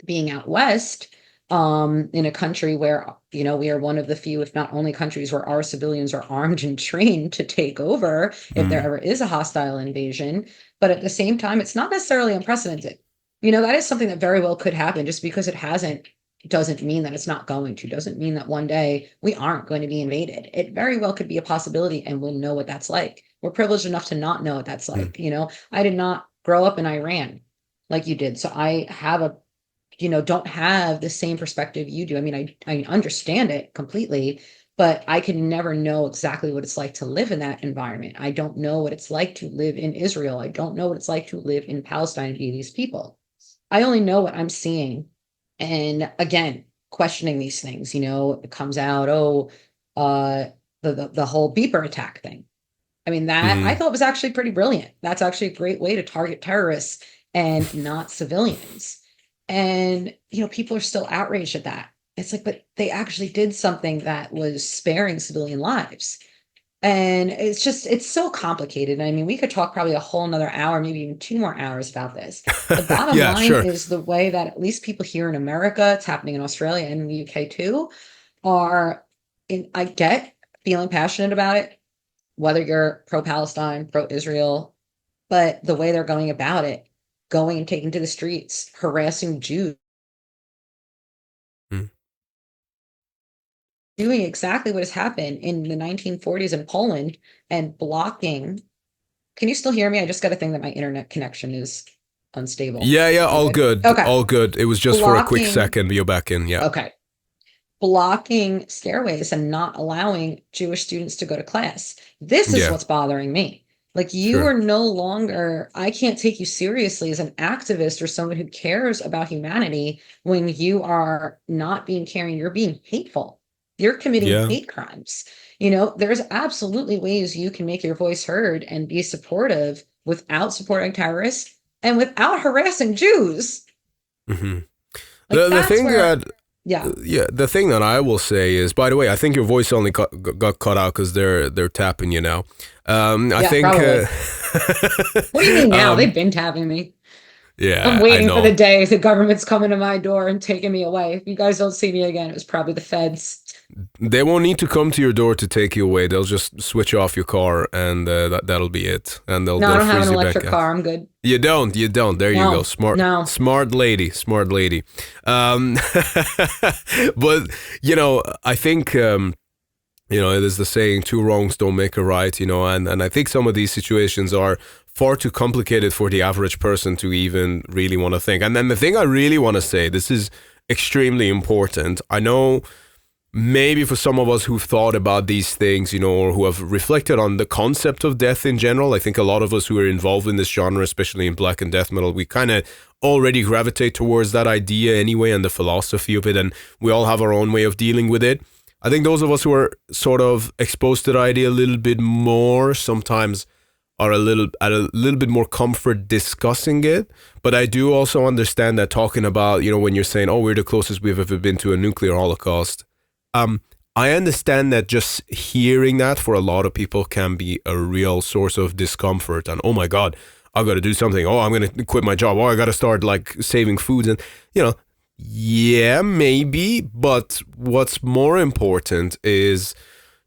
being out west, in a country where, we are one of the few, if not only, countries where our civilians are armed and trained to take over if there ever is a hostile invasion. But at the same time, it's not necessarily unprecedented. That is something that very well could happen. Just because it hasn't doesn't mean that it's not going to, doesn't mean that one day we aren't going to be invaded. It very well could be a possibility, and we'll know what that's like. We're privileged enough to not know what that's like. I did not grow up in Iran like you did. So I have don't have the same perspective you do. I understand it completely, but I can never know exactly what it's like to live in that environment. I don't know what it's like to live in Israel. I don't know what it's like to live in Palestine and be these people. I only know what I'm seeing. And again, questioning these things, it comes out, the whole beeper attack thing. I thought was actually pretty brilliant. That's actually a great way to target terrorists and not civilians. And, people are still outraged at that. It's like, but they actually did something that was sparing civilian lives. And it's so complicated. We could talk probably a whole another hour, maybe even 2 more hours about this. The bottom line is the way that at least people here in America, it's happening in Australia and in the UK too, I get feeling passionate about it, whether you're pro-Palestine, pro-Israel, but the way they're going about it, going and taking to the streets, harassing Jews, doing exactly what has happened in the 1940s in Poland, and blocking. Can you still hear me? I just got a thing that my internet connection is unstable. Yeah, all good. Okay. All good. It was just for a quick second. You're back in, yeah. Okay. Blocking stairways and not allowing Jewish students to go to class. This is what's bothering me. Like, you are no longer, I can't take you seriously as an activist or someone who cares about humanity when you are not being caring. You're being hateful. You're committing hate crimes. There's absolutely ways you can make your voice heard and be supportive without supporting terrorists and without harassing Jews. Mm-hmm. The thing that Yeah. Yeah, the thing that I will say is, by the way, I think your voice only got cut out because they're tapping you now. I think. Probably. What do you mean now? They've been tapping me. Yeah, I'm waiting for the day the government's coming to my door and taking me away. If you guys don't see me again, it was probably the feds. They won't need to come to your door to take you away. They'll just switch off your car, and that'll be it. And they'll I don't have freeze an you electric back car. I'm good. You don't. There you go. Smart lady. But I think it is the saying, two wrongs don't make a right. And I think some of these situations are far too complicated for the average person to even really want to think. And then the thing I really want to say, this is extremely important. I know maybe for some of us who've thought about these things, or who have reflected on the concept of death in general, I think a lot of us who are involved in this genre, especially in black and death metal, we kind of already gravitate towards that idea anyway and the philosophy of it, and we all have our own way of dealing with it. I think those of us who are sort of exposed to the idea a little bit more sometimes are a little bit more comfort discussing it. But I do also understand that talking about, when you're saying, oh, we're the closest we've ever been to a nuclear holocaust, I understand that just hearing that for a lot of people can be a real source of discomfort. And, oh my God, I got to do something. Oh, I'm going to quit my job. Oh, I got to start saving foods. And, yeah, maybe. But what's more important is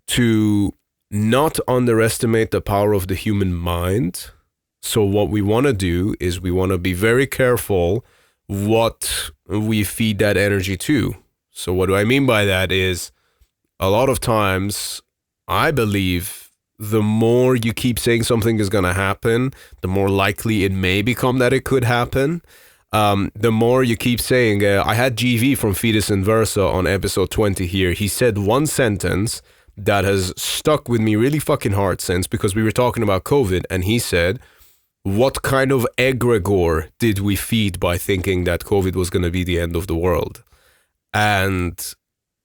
to not underestimate the power of the human mind. So what we want to do is we want to be very careful what we feed that energy to. So what do I mean by that is a lot of times I believe the more you keep saying something is going to happen, the more likely it may become that it could happen. The more you keep saying, I had GV from Fetus and Versa on episode 20 here. He said one sentence that has stuck with me really fucking hard since, because we were talking about COVID, and he said, what kind of egregore did we feed by thinking that COVID was going to be the end of the world? And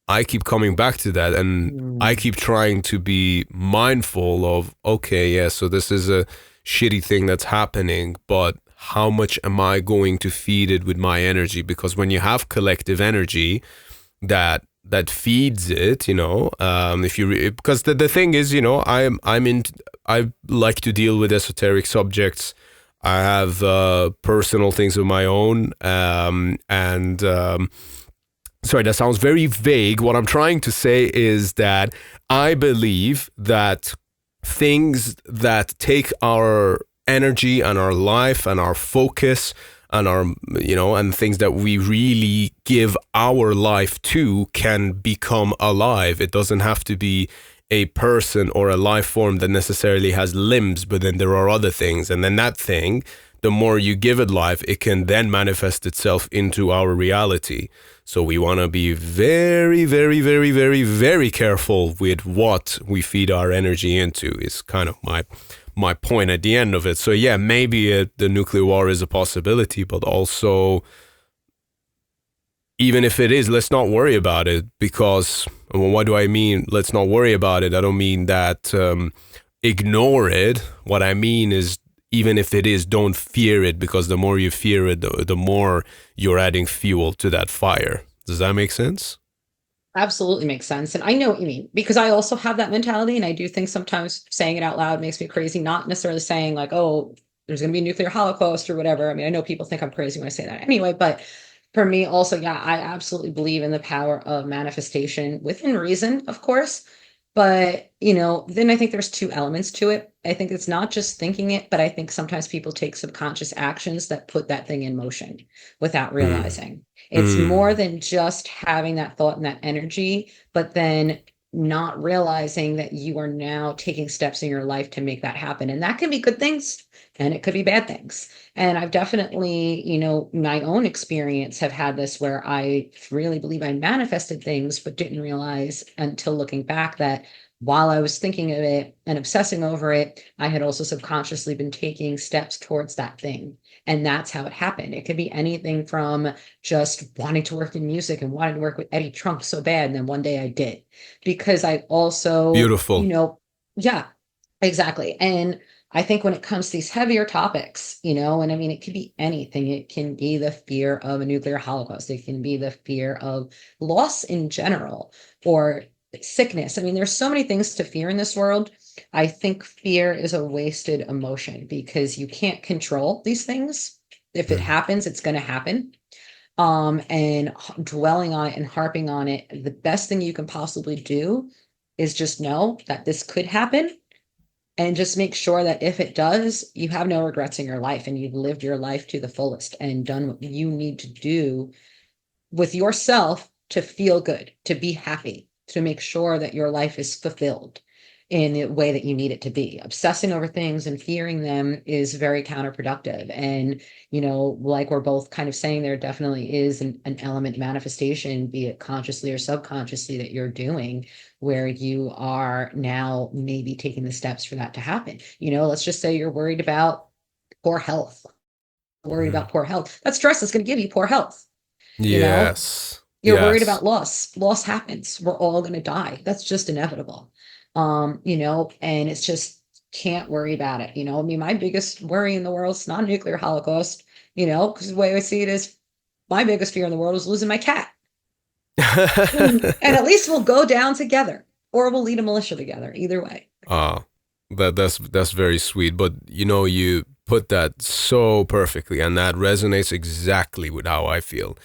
I keep coming back to that, and I keep trying to be mindful of, okay, yeah, so this is a shitty thing that's happening, but how much am I going to feed it with my energy? Because when you have collective energy that feeds it, because the thing is, I like to deal with esoteric subjects. I have personal things of my own, sorry, that sounds very vague. What I'm trying to say is that I believe that things that take our energy and our life and our focus and our, and things that we really give our life to can become alive. It doesn't have to be a person or a life form that necessarily has limbs, but then there are other things. And then that thing, the more you give it life, it can then manifest itself into our reality. So we want to be very, very, very, very, very careful with what we feed our energy into is kind of my point at the end of it. So yeah, maybe the nuclear war is a possibility, but also, even if it is, let's not worry about it, because, what do I mean, let's not worry about it? I don't mean that ignore it. What I mean is, even if it is, don't fear it, because the more you fear it, the more you're adding fuel to that fire. Does that make sense? Absolutely makes sense. And I know what you mean, because I also have that mentality. And I do think sometimes saying it out loud makes me crazy, not necessarily saying like, oh, there's going to be a nuclear holocaust or whatever. I mean, I know people think I'm crazy when I say that anyway, but for me also, yeah, I absolutely believe in the power of manifestation within reason, of course. But, then I think there's two elements to it. I think it's not just thinking it, but I think sometimes people take subconscious actions that put that thing in motion without realizing. It's more than just having that thought and that energy, but then not realizing that you are now taking steps in your life to make that happen. And that can be good things and it could be bad things. And I've definitely, my own experience have had this where I really believe I manifested things, but didn't realize until looking back that while I was thinking of it and obsessing over it, I had also subconsciously been taking steps towards that thing. And that's how it happened. It could be anything from just wanting to work in music and wanting to work with Eddie Trunk so bad. And then one day I did, because I also, beautiful, yeah, exactly. And I think when it comes to these heavier topics, and I mean, it could be anything. It can be the fear of a nuclear holocaust. It can be the fear of loss in general, or sickness. I mean, there's so many things to fear in this world. I think fear is a wasted emotion because you can't control these things. If it happens, it's going to happen. And dwelling on it and harping on it, the best thing you can possibly do is just know that this could happen, and just make sure that if it does, you have no regrets in your life and you've lived your life to the fullest and done what you need to do with yourself to feel good, to be happy, to make sure that your life is fulfilled in the way that you need it to be. Obsessing over things and fearing them is very counterproductive. And, like we're both kind of saying, there definitely is an element manifestation, be it consciously or subconsciously, that you're doing where you are now maybe taking the steps for that to happen. Let's just say you're worried about poor health. That stress is going to give you poor health. Yes. You're worried about loss. Loss happens. We're all going to die. That's just inevitable. And it's just, can't worry about it. I mean, my biggest worry in the world is not a nuclear holocaust, because the way I see it is my biggest fear in the world is losing my cat. And at least we'll go down together, or we'll lead a militia together. Either way. That's very sweet. But you put that so perfectly, and that resonates exactly with how I feel.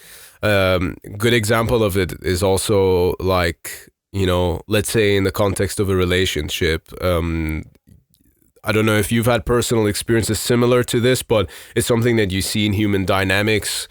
Good example of it is also like, let's say in the context of a relationship. I don't know if you've had personal experiences similar to this, but it's something that you see in human dynamics.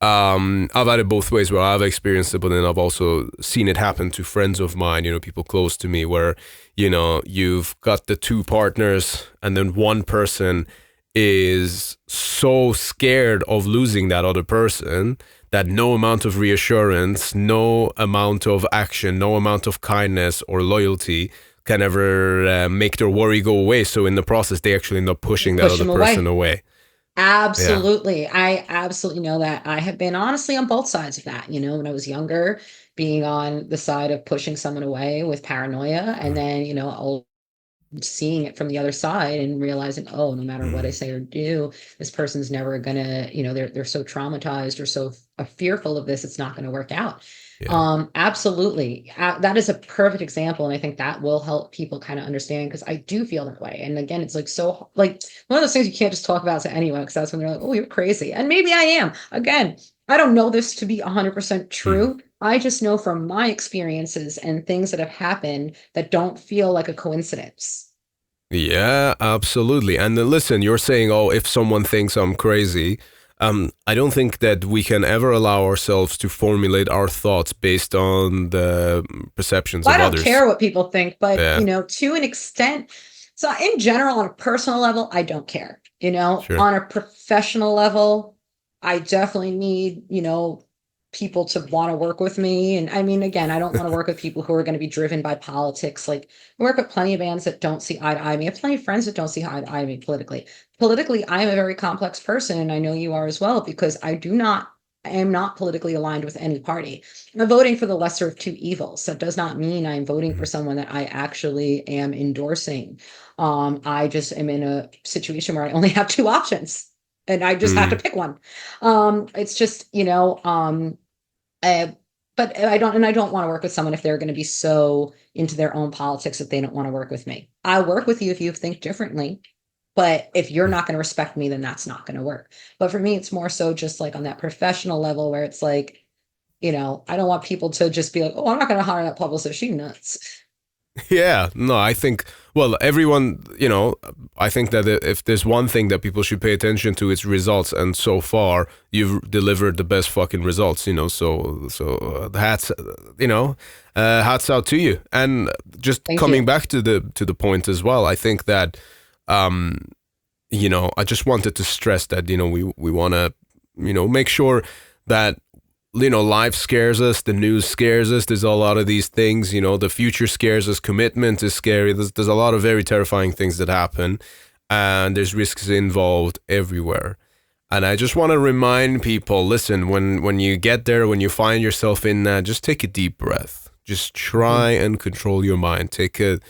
I've had it both ways, where I've experienced it, but then I've also seen it happen to friends of mine, people close to me, where, you've got the two partners, and then one person is so scared of losing that other person that no amount of reassurance, no amount of action, no amount of kindness or loyalty can ever make their worry go away. So in the process, they actually end up pushing that other person away. Absolutely. Yeah. I absolutely know that. I have been honestly on both sides of that. When I was younger, being on the side of pushing someone away with paranoia, and then, seeing it from the other side and realizing, no matter what I say or do, this person's never gonna, they're so traumatized or so fearful of this, it's not going to work out. Yeah. Absolutely. That is a perfect example. And I think that will help people kind of understand, because I do feel that way. And again, it's like, so like one of those things you can't just talk about to anyone, because that's when they're like, oh, you're crazy. And maybe I am. Again, I don't know this to be 100% true. I just know from my experiences and things that have happened that don't feel like a coincidence. Yeah, absolutely. And listen, you're saying, if someone thinks I'm crazy, I don't think that we can ever allow ourselves to formulate our thoughts based on the perceptions of others. I don't care what people think, but, to an extent. So in general, on a personal level, I don't care. Sure. On a professional level, I definitely need, people to want to work with me. And I mean, again, I don't want to work with people who are going to be driven by politics. Like, I work with plenty of bands that don't see eye to eye. I have plenty of friends that don't see eye to eye me politically. Politically, I'm a very complex person, and I know you are as well, because I am not politically aligned with any party. I'm voting for the lesser of two evils. That does not mean I'm voting for someone that I actually am endorsing. I just am in a situation where I only have two options, and I just have to pick one. It's just, but I don't want to work with someone if they're going to be so into their own politics that they don't want to work with me. I'll work with you if you think differently, but if you're not going to respect me, then that's not going to work. But for me, it's more so just like on that professional level, where it's like, I don't want people to just be like, oh, I'm not going to hire that publicist. She's nuts. Yeah, no, I think, everyone, I think that if there's one thing that people should pay attention to, it's results. And so far, you've delivered the best fucking results, so hats out to you. And just coming back to the point as well, I think that, I just wanted to stress that, we want to, make sure that, life scares us, the news scares us, there's a lot of these things, the future scares us, commitment is scary, there's a lot of very terrifying things that happen, and there's risks involved everywhere. And I just want to remind people, listen, when you get there, when you find yourself in that, just take a deep breath. Just try and control your mind. Take a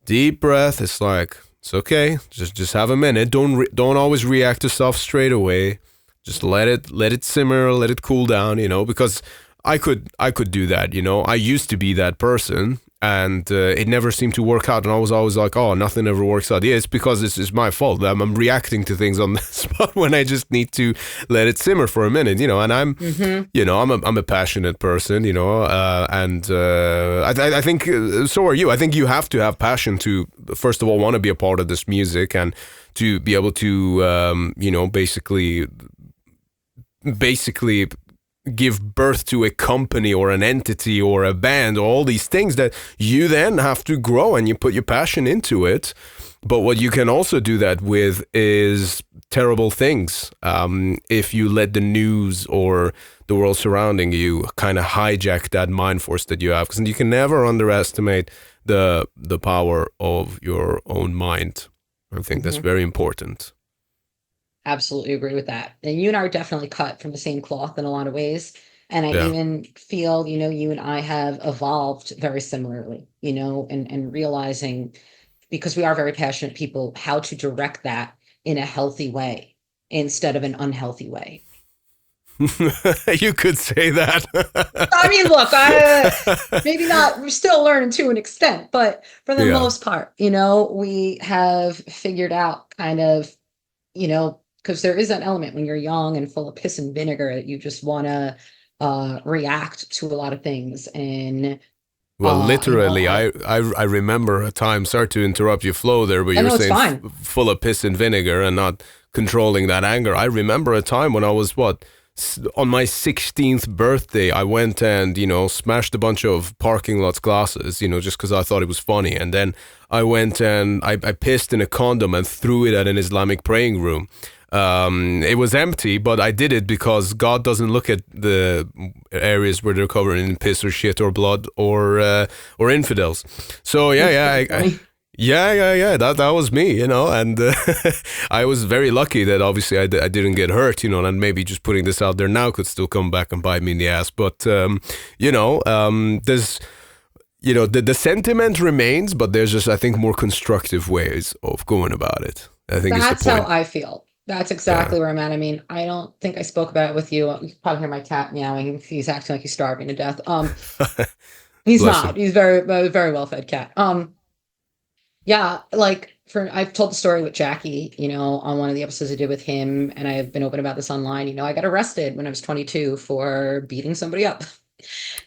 deep breath. It's like, It's okay. Just have a minute. Don't always react to stuff straight away. Just let it simmer, let it cool down, because I could do that, I used to be that person, and it never seemed to work out, and I was always like, oh, nothing ever works out. Yeah, it's because it's my fault. I'm reacting to things on the spot when I just need to let it simmer for a minute, and I'm I'm a passionate person, and I think so are you. I think you have to have passion to, first of all, want to be a part of this music, and to be able to basically give birth to a company or an entity or a band, or all these things that you then have to grow, and you put your passion into it. But what you can also do that with is terrible things. If you let the news or the world surrounding you kind of hijack that mind force that you have, because you can never underestimate the power of your own mind. I think that's very important. Absolutely agree with that. And you and I are definitely cut from the same cloth in a lot of ways. And I even feel, you and I have evolved very similarly, and realizing, because we are very passionate people, how to direct that in a healthy way instead of an unhealthy way. You could say that. I mean, look, maybe not, we're still learning to an extent, but for the most part, we have figured out kind of, because there is an element when you're young and full of piss and vinegar that you just want to react to a lot of things. And well, literally, I remember a time, sorry to interrupt your flow there, but you were saying full of piss and vinegar and not controlling that anger. I remember a time when I was, on my 16th birthday, I went and, smashed a bunch of parking lots glasses, just because I thought it was funny. And then I went and I pissed in a condom and threw it at an Islamic praying room. It was empty, but I did it because God doesn't look at the areas where they're covered in piss or shit or blood or infidels. So yeah, that was me, and I was very lucky that obviously I didn't get hurt, and maybe just putting this out there now could still come back and bite me in the ass. But there's the sentiment remains, but there's just, I think, more constructive ways of going about it. I think that's the point. How I feel. That's exactly where I'm at. I mean, I don't think I spoke about it with you. You can probably hear my cat meowing. He's acting like he's starving to death. He's not. He's very, very well fed cat. Yeah, I've told the story with Jackie, on one of the episodes I did with him, and I've been open about this online. I got arrested when I was 22 for beating somebody up.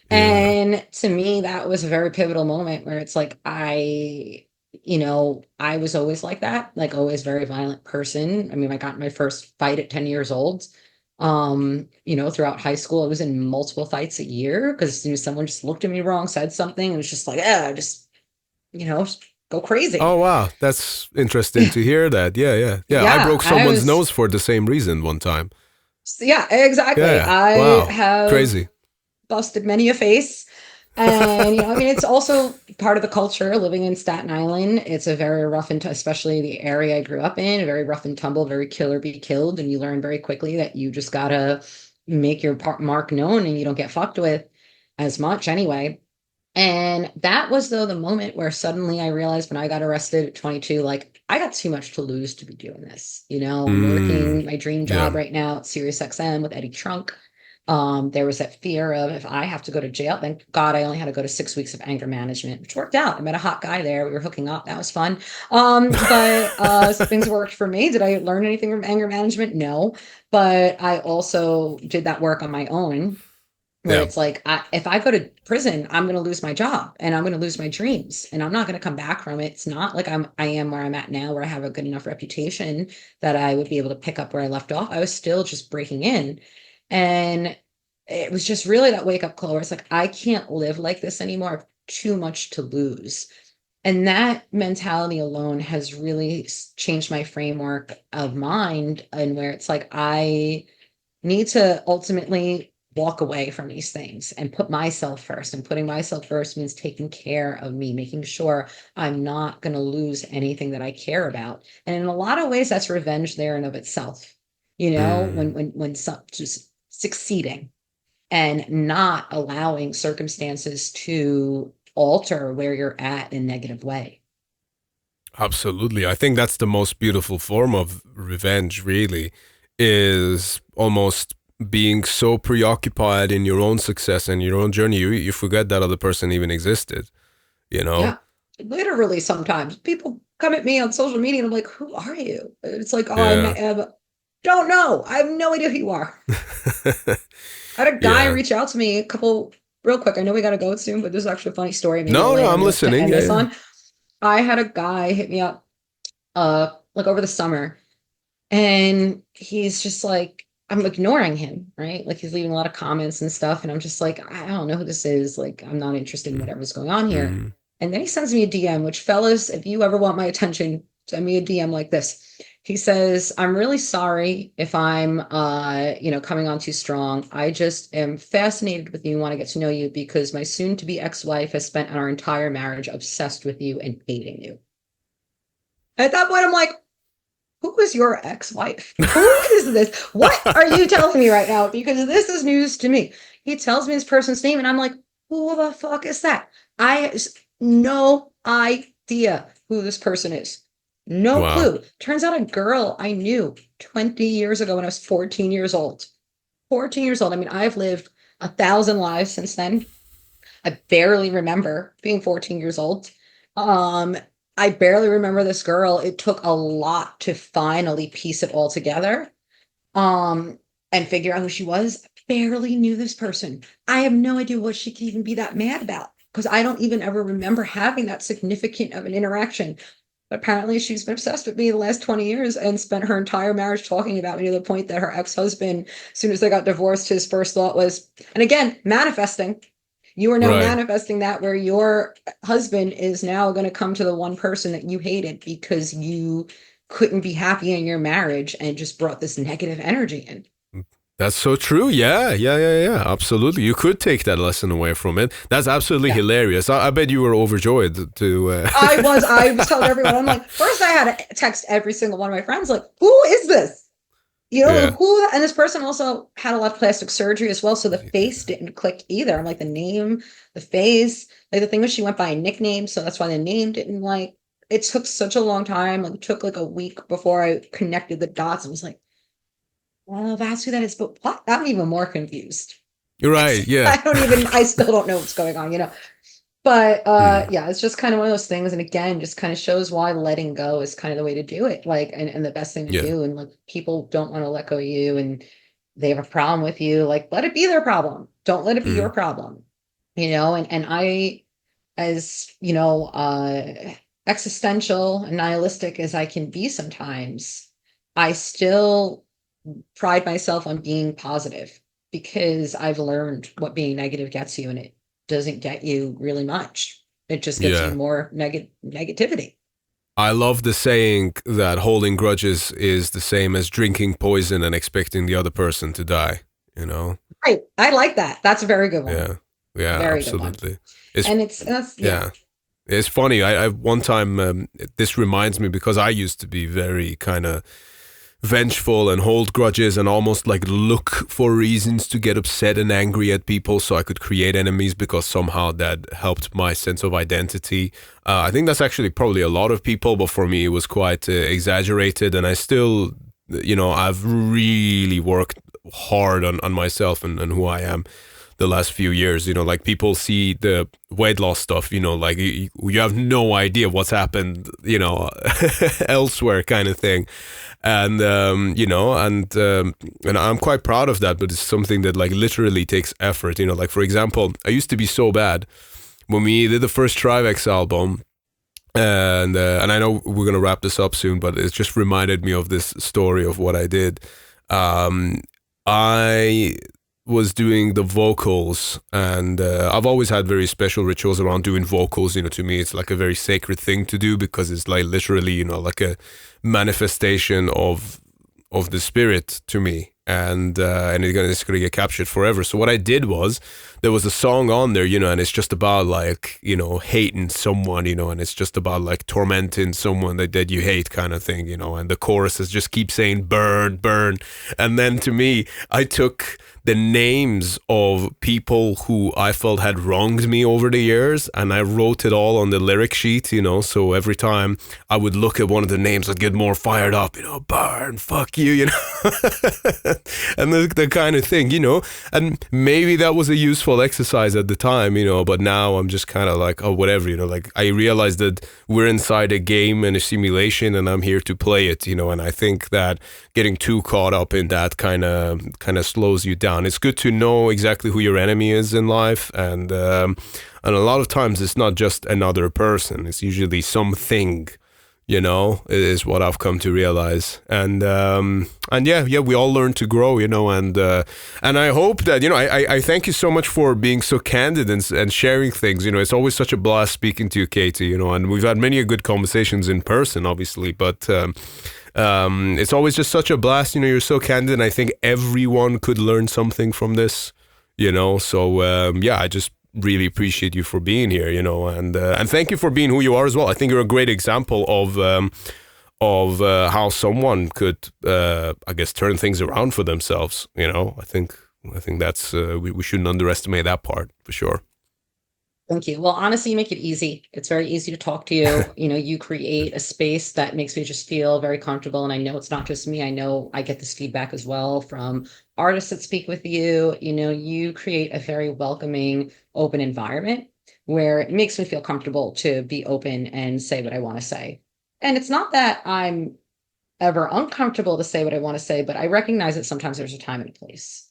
And to me, that was a very pivotal moment where it's like, I was always like that, always very violent person. I mean, I got my first fight at 10 years old. Throughout high school, I was in multiple fights a year because someone just looked at me wrong, said something, and it was just like, go crazy. Oh, wow. That's interesting to hear that. Yeah. I broke someone's nose for the same reason one time. Yeah, exactly. I have crazy. Busted many a face. And, it's also part of the culture living in Staten Island. It's a very rough and especially the area I grew up in, a very rough and tumble, very kill or be killed. And you learn very quickly that you just got to make your mark known and you don't get fucked with as much anyway. And that was, though, the moment where suddenly I realized when I got arrested at 22, I got too much to lose to be doing this. I'm working my dream job right now at SiriusXM with Eddie Trunk. There was that fear of, if I have to go to jail, thank God I only had to go to 6 weeks of anger management, which worked out. I met a hot guy there. We were hooking up. That was fun. So things worked for me. Did I learn anything from anger management? No. But I also did that work on my own. Where it's like, if I go to prison, I'm going to lose my job and I'm going to lose my dreams and I'm not going to come back from it. It's not like I am where I'm at now, where I have a good enough reputation that I would be able to pick up where I left off. I was still just breaking in. And it was just really that wake up call where it's like, I can't live like this anymore. I have too much to lose. And that mentality alone has really changed my framework of mind, and where it's like, I need to ultimately walk away from these things and put myself first. And putting myself first means taking care of me, making sure I'm not going to lose anything that I care about. And in a lot of ways, that's revenge there and of itself. When just succeeding and not allowing circumstances to alter where you're at in a negative way. Absolutely. I think that's the most beautiful form of revenge, really, is almost being so preoccupied in your own success and your own journey, you forget that other person even existed, you know? Yeah, literally sometimes people come at me on social media and I'm like, who are you? It's like, oh, Yeah. don't know. I have no idea who you are. I had a guy Yeah. reach out to me real quick. I know we got to go soon, but this is actually a funny story. Maybe No, I'll no, end I'm listening. this Yeah. on. I had a guy hit me up like over the summer, and he's just like, I'm ignoring him, right? Like he's leaving a lot of comments and stuff, and I'm just like, I don't know who this is. Like, I'm not interested in whatever's going on here. Mhm. And then he sends me a DM, which, fellas, if you ever want my attention, send me a DM like this. He says, I'm really sorry if I'm coming on too strong. I just am fascinated with you and want to get to know you because my soon-to-be ex-wife has spent our entire marriage obsessed with you and hating you. At that point, I'm like, who is your ex-wife? Who is this? What are you telling me right now? Because this is news to me. He tells me this person's name, and I'm like, who the fuck is that? I no idea who this person is. No Wow. clue. Turns out a girl I knew 20 years ago when I was 14 years old. 14 years old. I mean, I've lived 1,000 lives since then. I barely remember being 14 years old. I barely remember this girl. It took a lot to finally piece it all together and figure out who she was. I barely knew this person. I have no idea what she could even be that mad about because I don't even ever remember having that significant of an interaction. But apparently she's been obsessed with me the last 20 years and spent her entire marriage talking about me to the point that her ex-husband, as soon as they got divorced, his first thought was, and again, manifesting. You are now Right. manifesting that where your husband is now going to come to the one person that you hated because you couldn't be happy in your marriage and just brought this negative energy in. That's so true. Yeah. Absolutely. You could take that lesson away from it. That's absolutely hilarious. I bet you were overjoyed to. I was telling everyone, I'm like, first I had to text every single one of my friends, like, who is this? You know, who? And this person also had a lot of plastic surgery as well. So the face didn't click either. I'm like, the name, the face, like the thing was she went by a nickname. So that's why the name didn't like, it took such a long time. Like, it took like a week before I connected the dots. I was like, well, that's who that is. But what? I'm even more confused. You're right. Yeah. I still don't know what's going on, you know. But yeah, it's just kind of one of those things. And again, just kind of shows why letting go is kind of the way to do it. Like, and the best thing to do. And like, people don't want to let go of you and they have a problem with you. Like, let it be their problem. Don't let it be your problem. You know, and I, as you know, existential and nihilistic as I can be sometimes, I still pride myself on being positive because I've learned what being negative gets you, and it doesn't get you really much. It just gets you more negativity. I love the saying that holding grudges is the same as drinking poison and expecting the other person to die, you know? Right. I like that. That's a very good one. Yeah, very absolutely. It's funny. I one time, this reminds me because I used to be very kind of vengeful and hold grudges and almost like look for reasons to get upset and angry at people so I could create enemies because somehow that helped my sense of identity. I think that's actually probably a lot of people, but for me it was quite exaggerated, and I still, you know, I've really worked hard on myself and who I am the last few years. You know, like people see the weight loss stuff, you know, like you have no idea what's happened, you know, elsewhere kind of thing. And, you know, and I'm quite proud of that, but it's something that like literally takes effort. You know, like for example, I used to be so bad when we did the first TRIVAX album. And I know we're going to wrap this up soon, but it just reminded me of this story of what I did. I was doing the vocals, and I've always had very special rituals around doing vocals. You know, to me, it's like a very sacred thing to do because it's like literally, you know, like a manifestation of the spirit to me, and it's gonna get captured forever. So what I did was, there was a song on there, and it's just about like, hating someone, and it's just about like tormenting someone that you hate, kind of thing, and the choruses just keep saying burn, burn. And then to me, I took the names of people who I felt had wronged me over the years, and I wrote it all on the lyric sheet, so every time I would look at one of the names, I'd get more fired up, burn, fuck you, and the kind of thing, and maybe that was a useful exercise at the time, but now I'm just kind of like, oh, whatever, like I realized that we're inside a game and a simulation, and I'm here to play it, and I think that getting too caught up in that kind of slows you down. It's good to know exactly who your enemy is in life, and a lot of times it's not just another person, it's usually something, is what I've come to realize. And yeah, we all learn to grow, and I hope that, I thank you so much for being so candid and sharing things. It's always such a blast speaking to you, Katy, and we've had many good conversations in person, obviously, but it's always just such a blast. You're so candid, and I think everyone could learn something from this, so yeah, I just really appreciate you for being here, and thank you for being who you are as well. I think you're a great example of how someone could, I guess, turn things around for themselves. I think that's we shouldn't underestimate that part, for sure. Thank you. Well, honestly, you make it easy. It's very easy to talk to you. You create a space that makes me just feel very comfortable. And I know it's not just me. I know I get this feedback as well from artists that speak with you. You create a very welcoming, open environment where it makes me feel comfortable to be open and say what I want to say. And it's not that I'm ever uncomfortable to say what I want to say, but I recognize that sometimes there's a time and a place.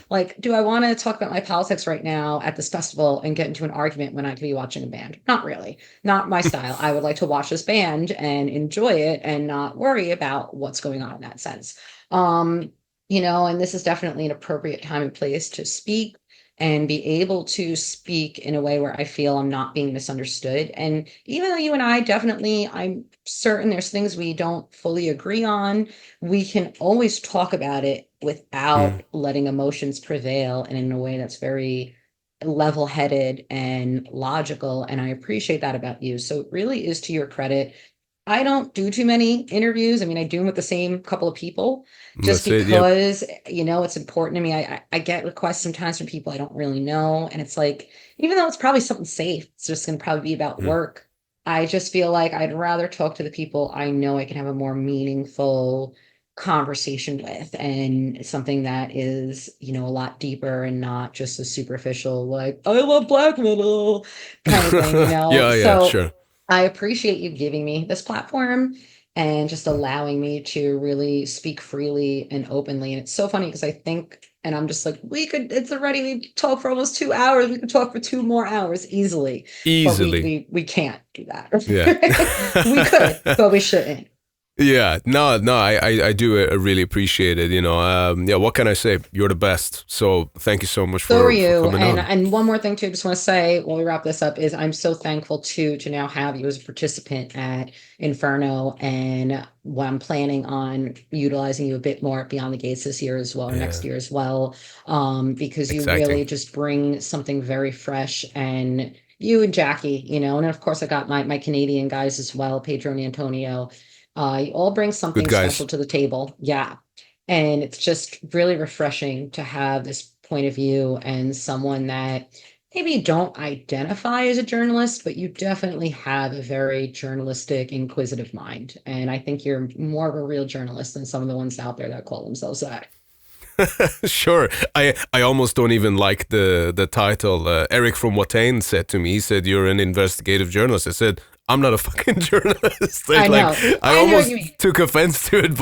Like, do I want to talk about my politics right now at this festival and get into an argument when I could be watching a band? Not really. Not my style. I would like to watch this band and enjoy it and not worry about what's going on in that sense. And this is definitely an appropriate time and place to speak and be able to speak in a way where I feel I'm not being misunderstood. And even though you and I definitely, I'm certain there's things we don't fully agree on, we can always talk about it without letting emotions prevail and in a way that's very level-headed and logical. And I appreciate that about you. So it really is to your credit. I don't do too many interviews. I mean, I do them with the same couple of people just because, it's important to me. I get requests sometimes from people I don't really know. And it's like, even though it's probably something safe, it's just going to probably be about work. I just feel like I'd rather talk to the people I know I can have a more meaningful conversation with, and something that is, a lot deeper and not just a superficial, like, I love black metal kind of thing, Yeah, sure. I appreciate you giving me this platform and just allowing me to really speak freely and openly. And it's so funny because I think, and I'm just like, we talk for almost 2 hours. We could talk for 2 more hours easily. But we can't do that. Yeah. We could, but we shouldn't. Yeah, no, I do really appreciate it. Yeah, what can I say? You're the best. So thank you so much for coming on. And one more thing too, I just want to say while we wrap this up is I'm so thankful too to now have you as a participant at Inferno, and what I'm planning on utilizing you a bit more at Beyond the Gates this year as well, or next year as well, because you really just bring something very fresh. And you and Jackie, and of course I got my Canadian guys as well, Pedro and Antonio. You all bring something special to the table. Yeah. And it's just really refreshing to have this point of view and someone that maybe you don't identify as a journalist, but you definitely have a very journalistic, inquisitive mind. And I think you're more of a real journalist than some of the ones out there that call themselves that. Sure. I almost don't even like the title. Eric from Watain said to me, he said, you're an investigative journalist. I said, I'm not a fucking journalist. I know. I almost took offense to it,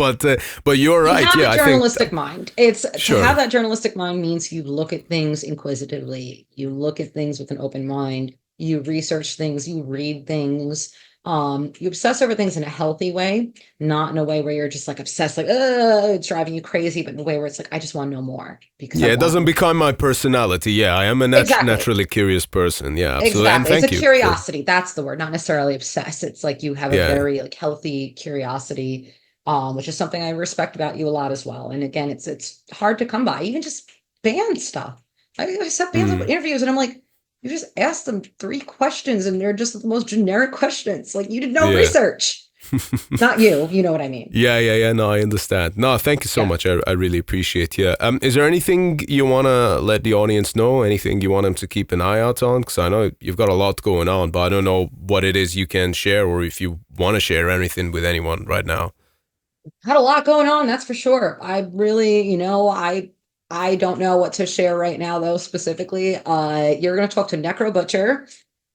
but you're right. You have a journalistic mind. To have that journalistic mind means you look at things inquisitively. You look at things with an open mind. You research things. You read things. You obsess over things in a healthy way, not in a way where you're just like obsessed, like, it's driving you crazy, but in a way where it's like, I just want to know more. Because it doesn't become my personality. Yeah, I am a naturally curious person. Yeah, absolutely. Exactly. And thank it's a curiosity. That's the word, not necessarily obsessed. It's like you have a very healthy curiosity which is something I respect about you a lot as well. And again, it's hard to come by, even just band stuff. I set bands up with interviews and I'm like, you just asked them 3 questions and they're just the most generic questions. Like you did no research. Not you know what I mean. Yeah. No, I understand. No, thank you so much. I really appreciate you. Is there anything you want to let the audience know? Anything you want them to keep an eye out on? Because I know you've got a lot going on, but I don't know what it is you can share or if you want to share anything with anyone right now. Had a lot going on, that's for sure. I really, I don't know what to share right now, though, specifically. You're going to talk to Necro Butcher.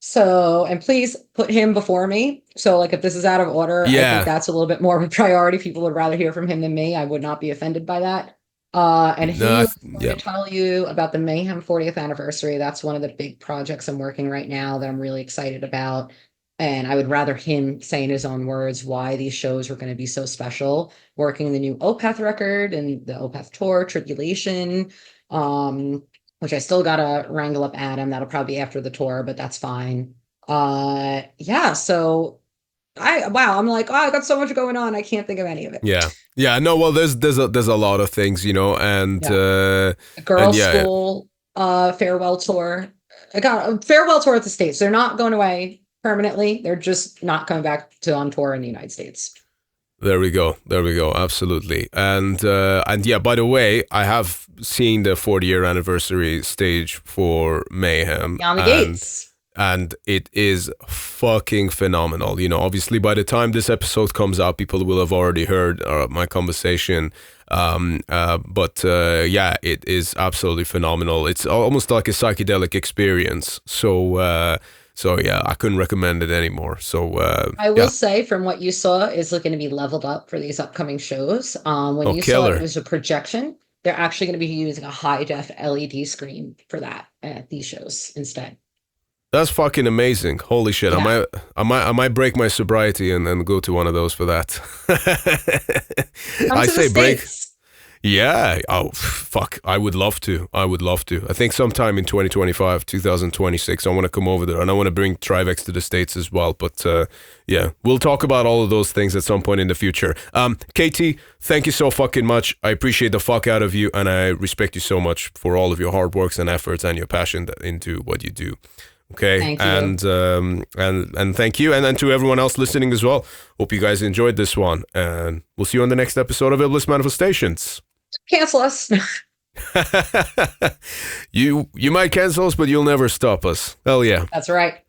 So, and please put him before me. So, like, if this is out of order, I think that's a little bit more of a priority. People would rather hear from him than me. I would not be offended by that. And he was going to tell you about the Mayhem 40th anniversary. That's one of the big projects I'm working right now that I'm really excited about. And I would rather him say in his own words why these shows were going to be so special. Working the new Opeth record and the Opeth tour, Tribulation, which I still got to wrangle up Adam. That'll probably be after the tour, but that's fine. So I'm like, I got so much going on. I can't think of any of it. Yeah. No, well, there's a lot of things, and Girls' School, farewell tour. I got a farewell tour at the States. They're not going away permanently. They're just not coming back to on tour in the United States. There we go. Absolutely. And by the way, I have seen the 40-year anniversary stage for Mayhem. Beyond the Gates. And it is fucking phenomenal. Obviously by the time this episode comes out, people will have already heard my conversation. It is absolutely phenomenal. It's almost like a psychedelic experience. So I couldn't recommend it anymore. So I will say, from what you saw, is going to be leveled up for these upcoming shows. When you saw it was a projection, they're actually going to be using a high def LED screen for that at these shows instead. That's fucking amazing! Holy shit! Yeah. I might break my sobriety and go to one of those for that. I say break. Yeah. Oh, fuck. I would love to. I think sometime in 2025, 2026, I want to come over there and I want to bring TRIVAX to the States as well. But we'll talk about all of those things at some point in the future. Katy, thank you so fucking much. I appreciate the fuck out of you and I respect you so much for all of your hard works and efforts and your passion into what you do. Okay. Thank you. And thank you. And then to everyone else listening as well. Hope you guys enjoyed this one. And we'll see you on the next episode of Iblis Manifestations. Cancel us. You might cancel us, but you'll never stop us. Hell yeah. That's right.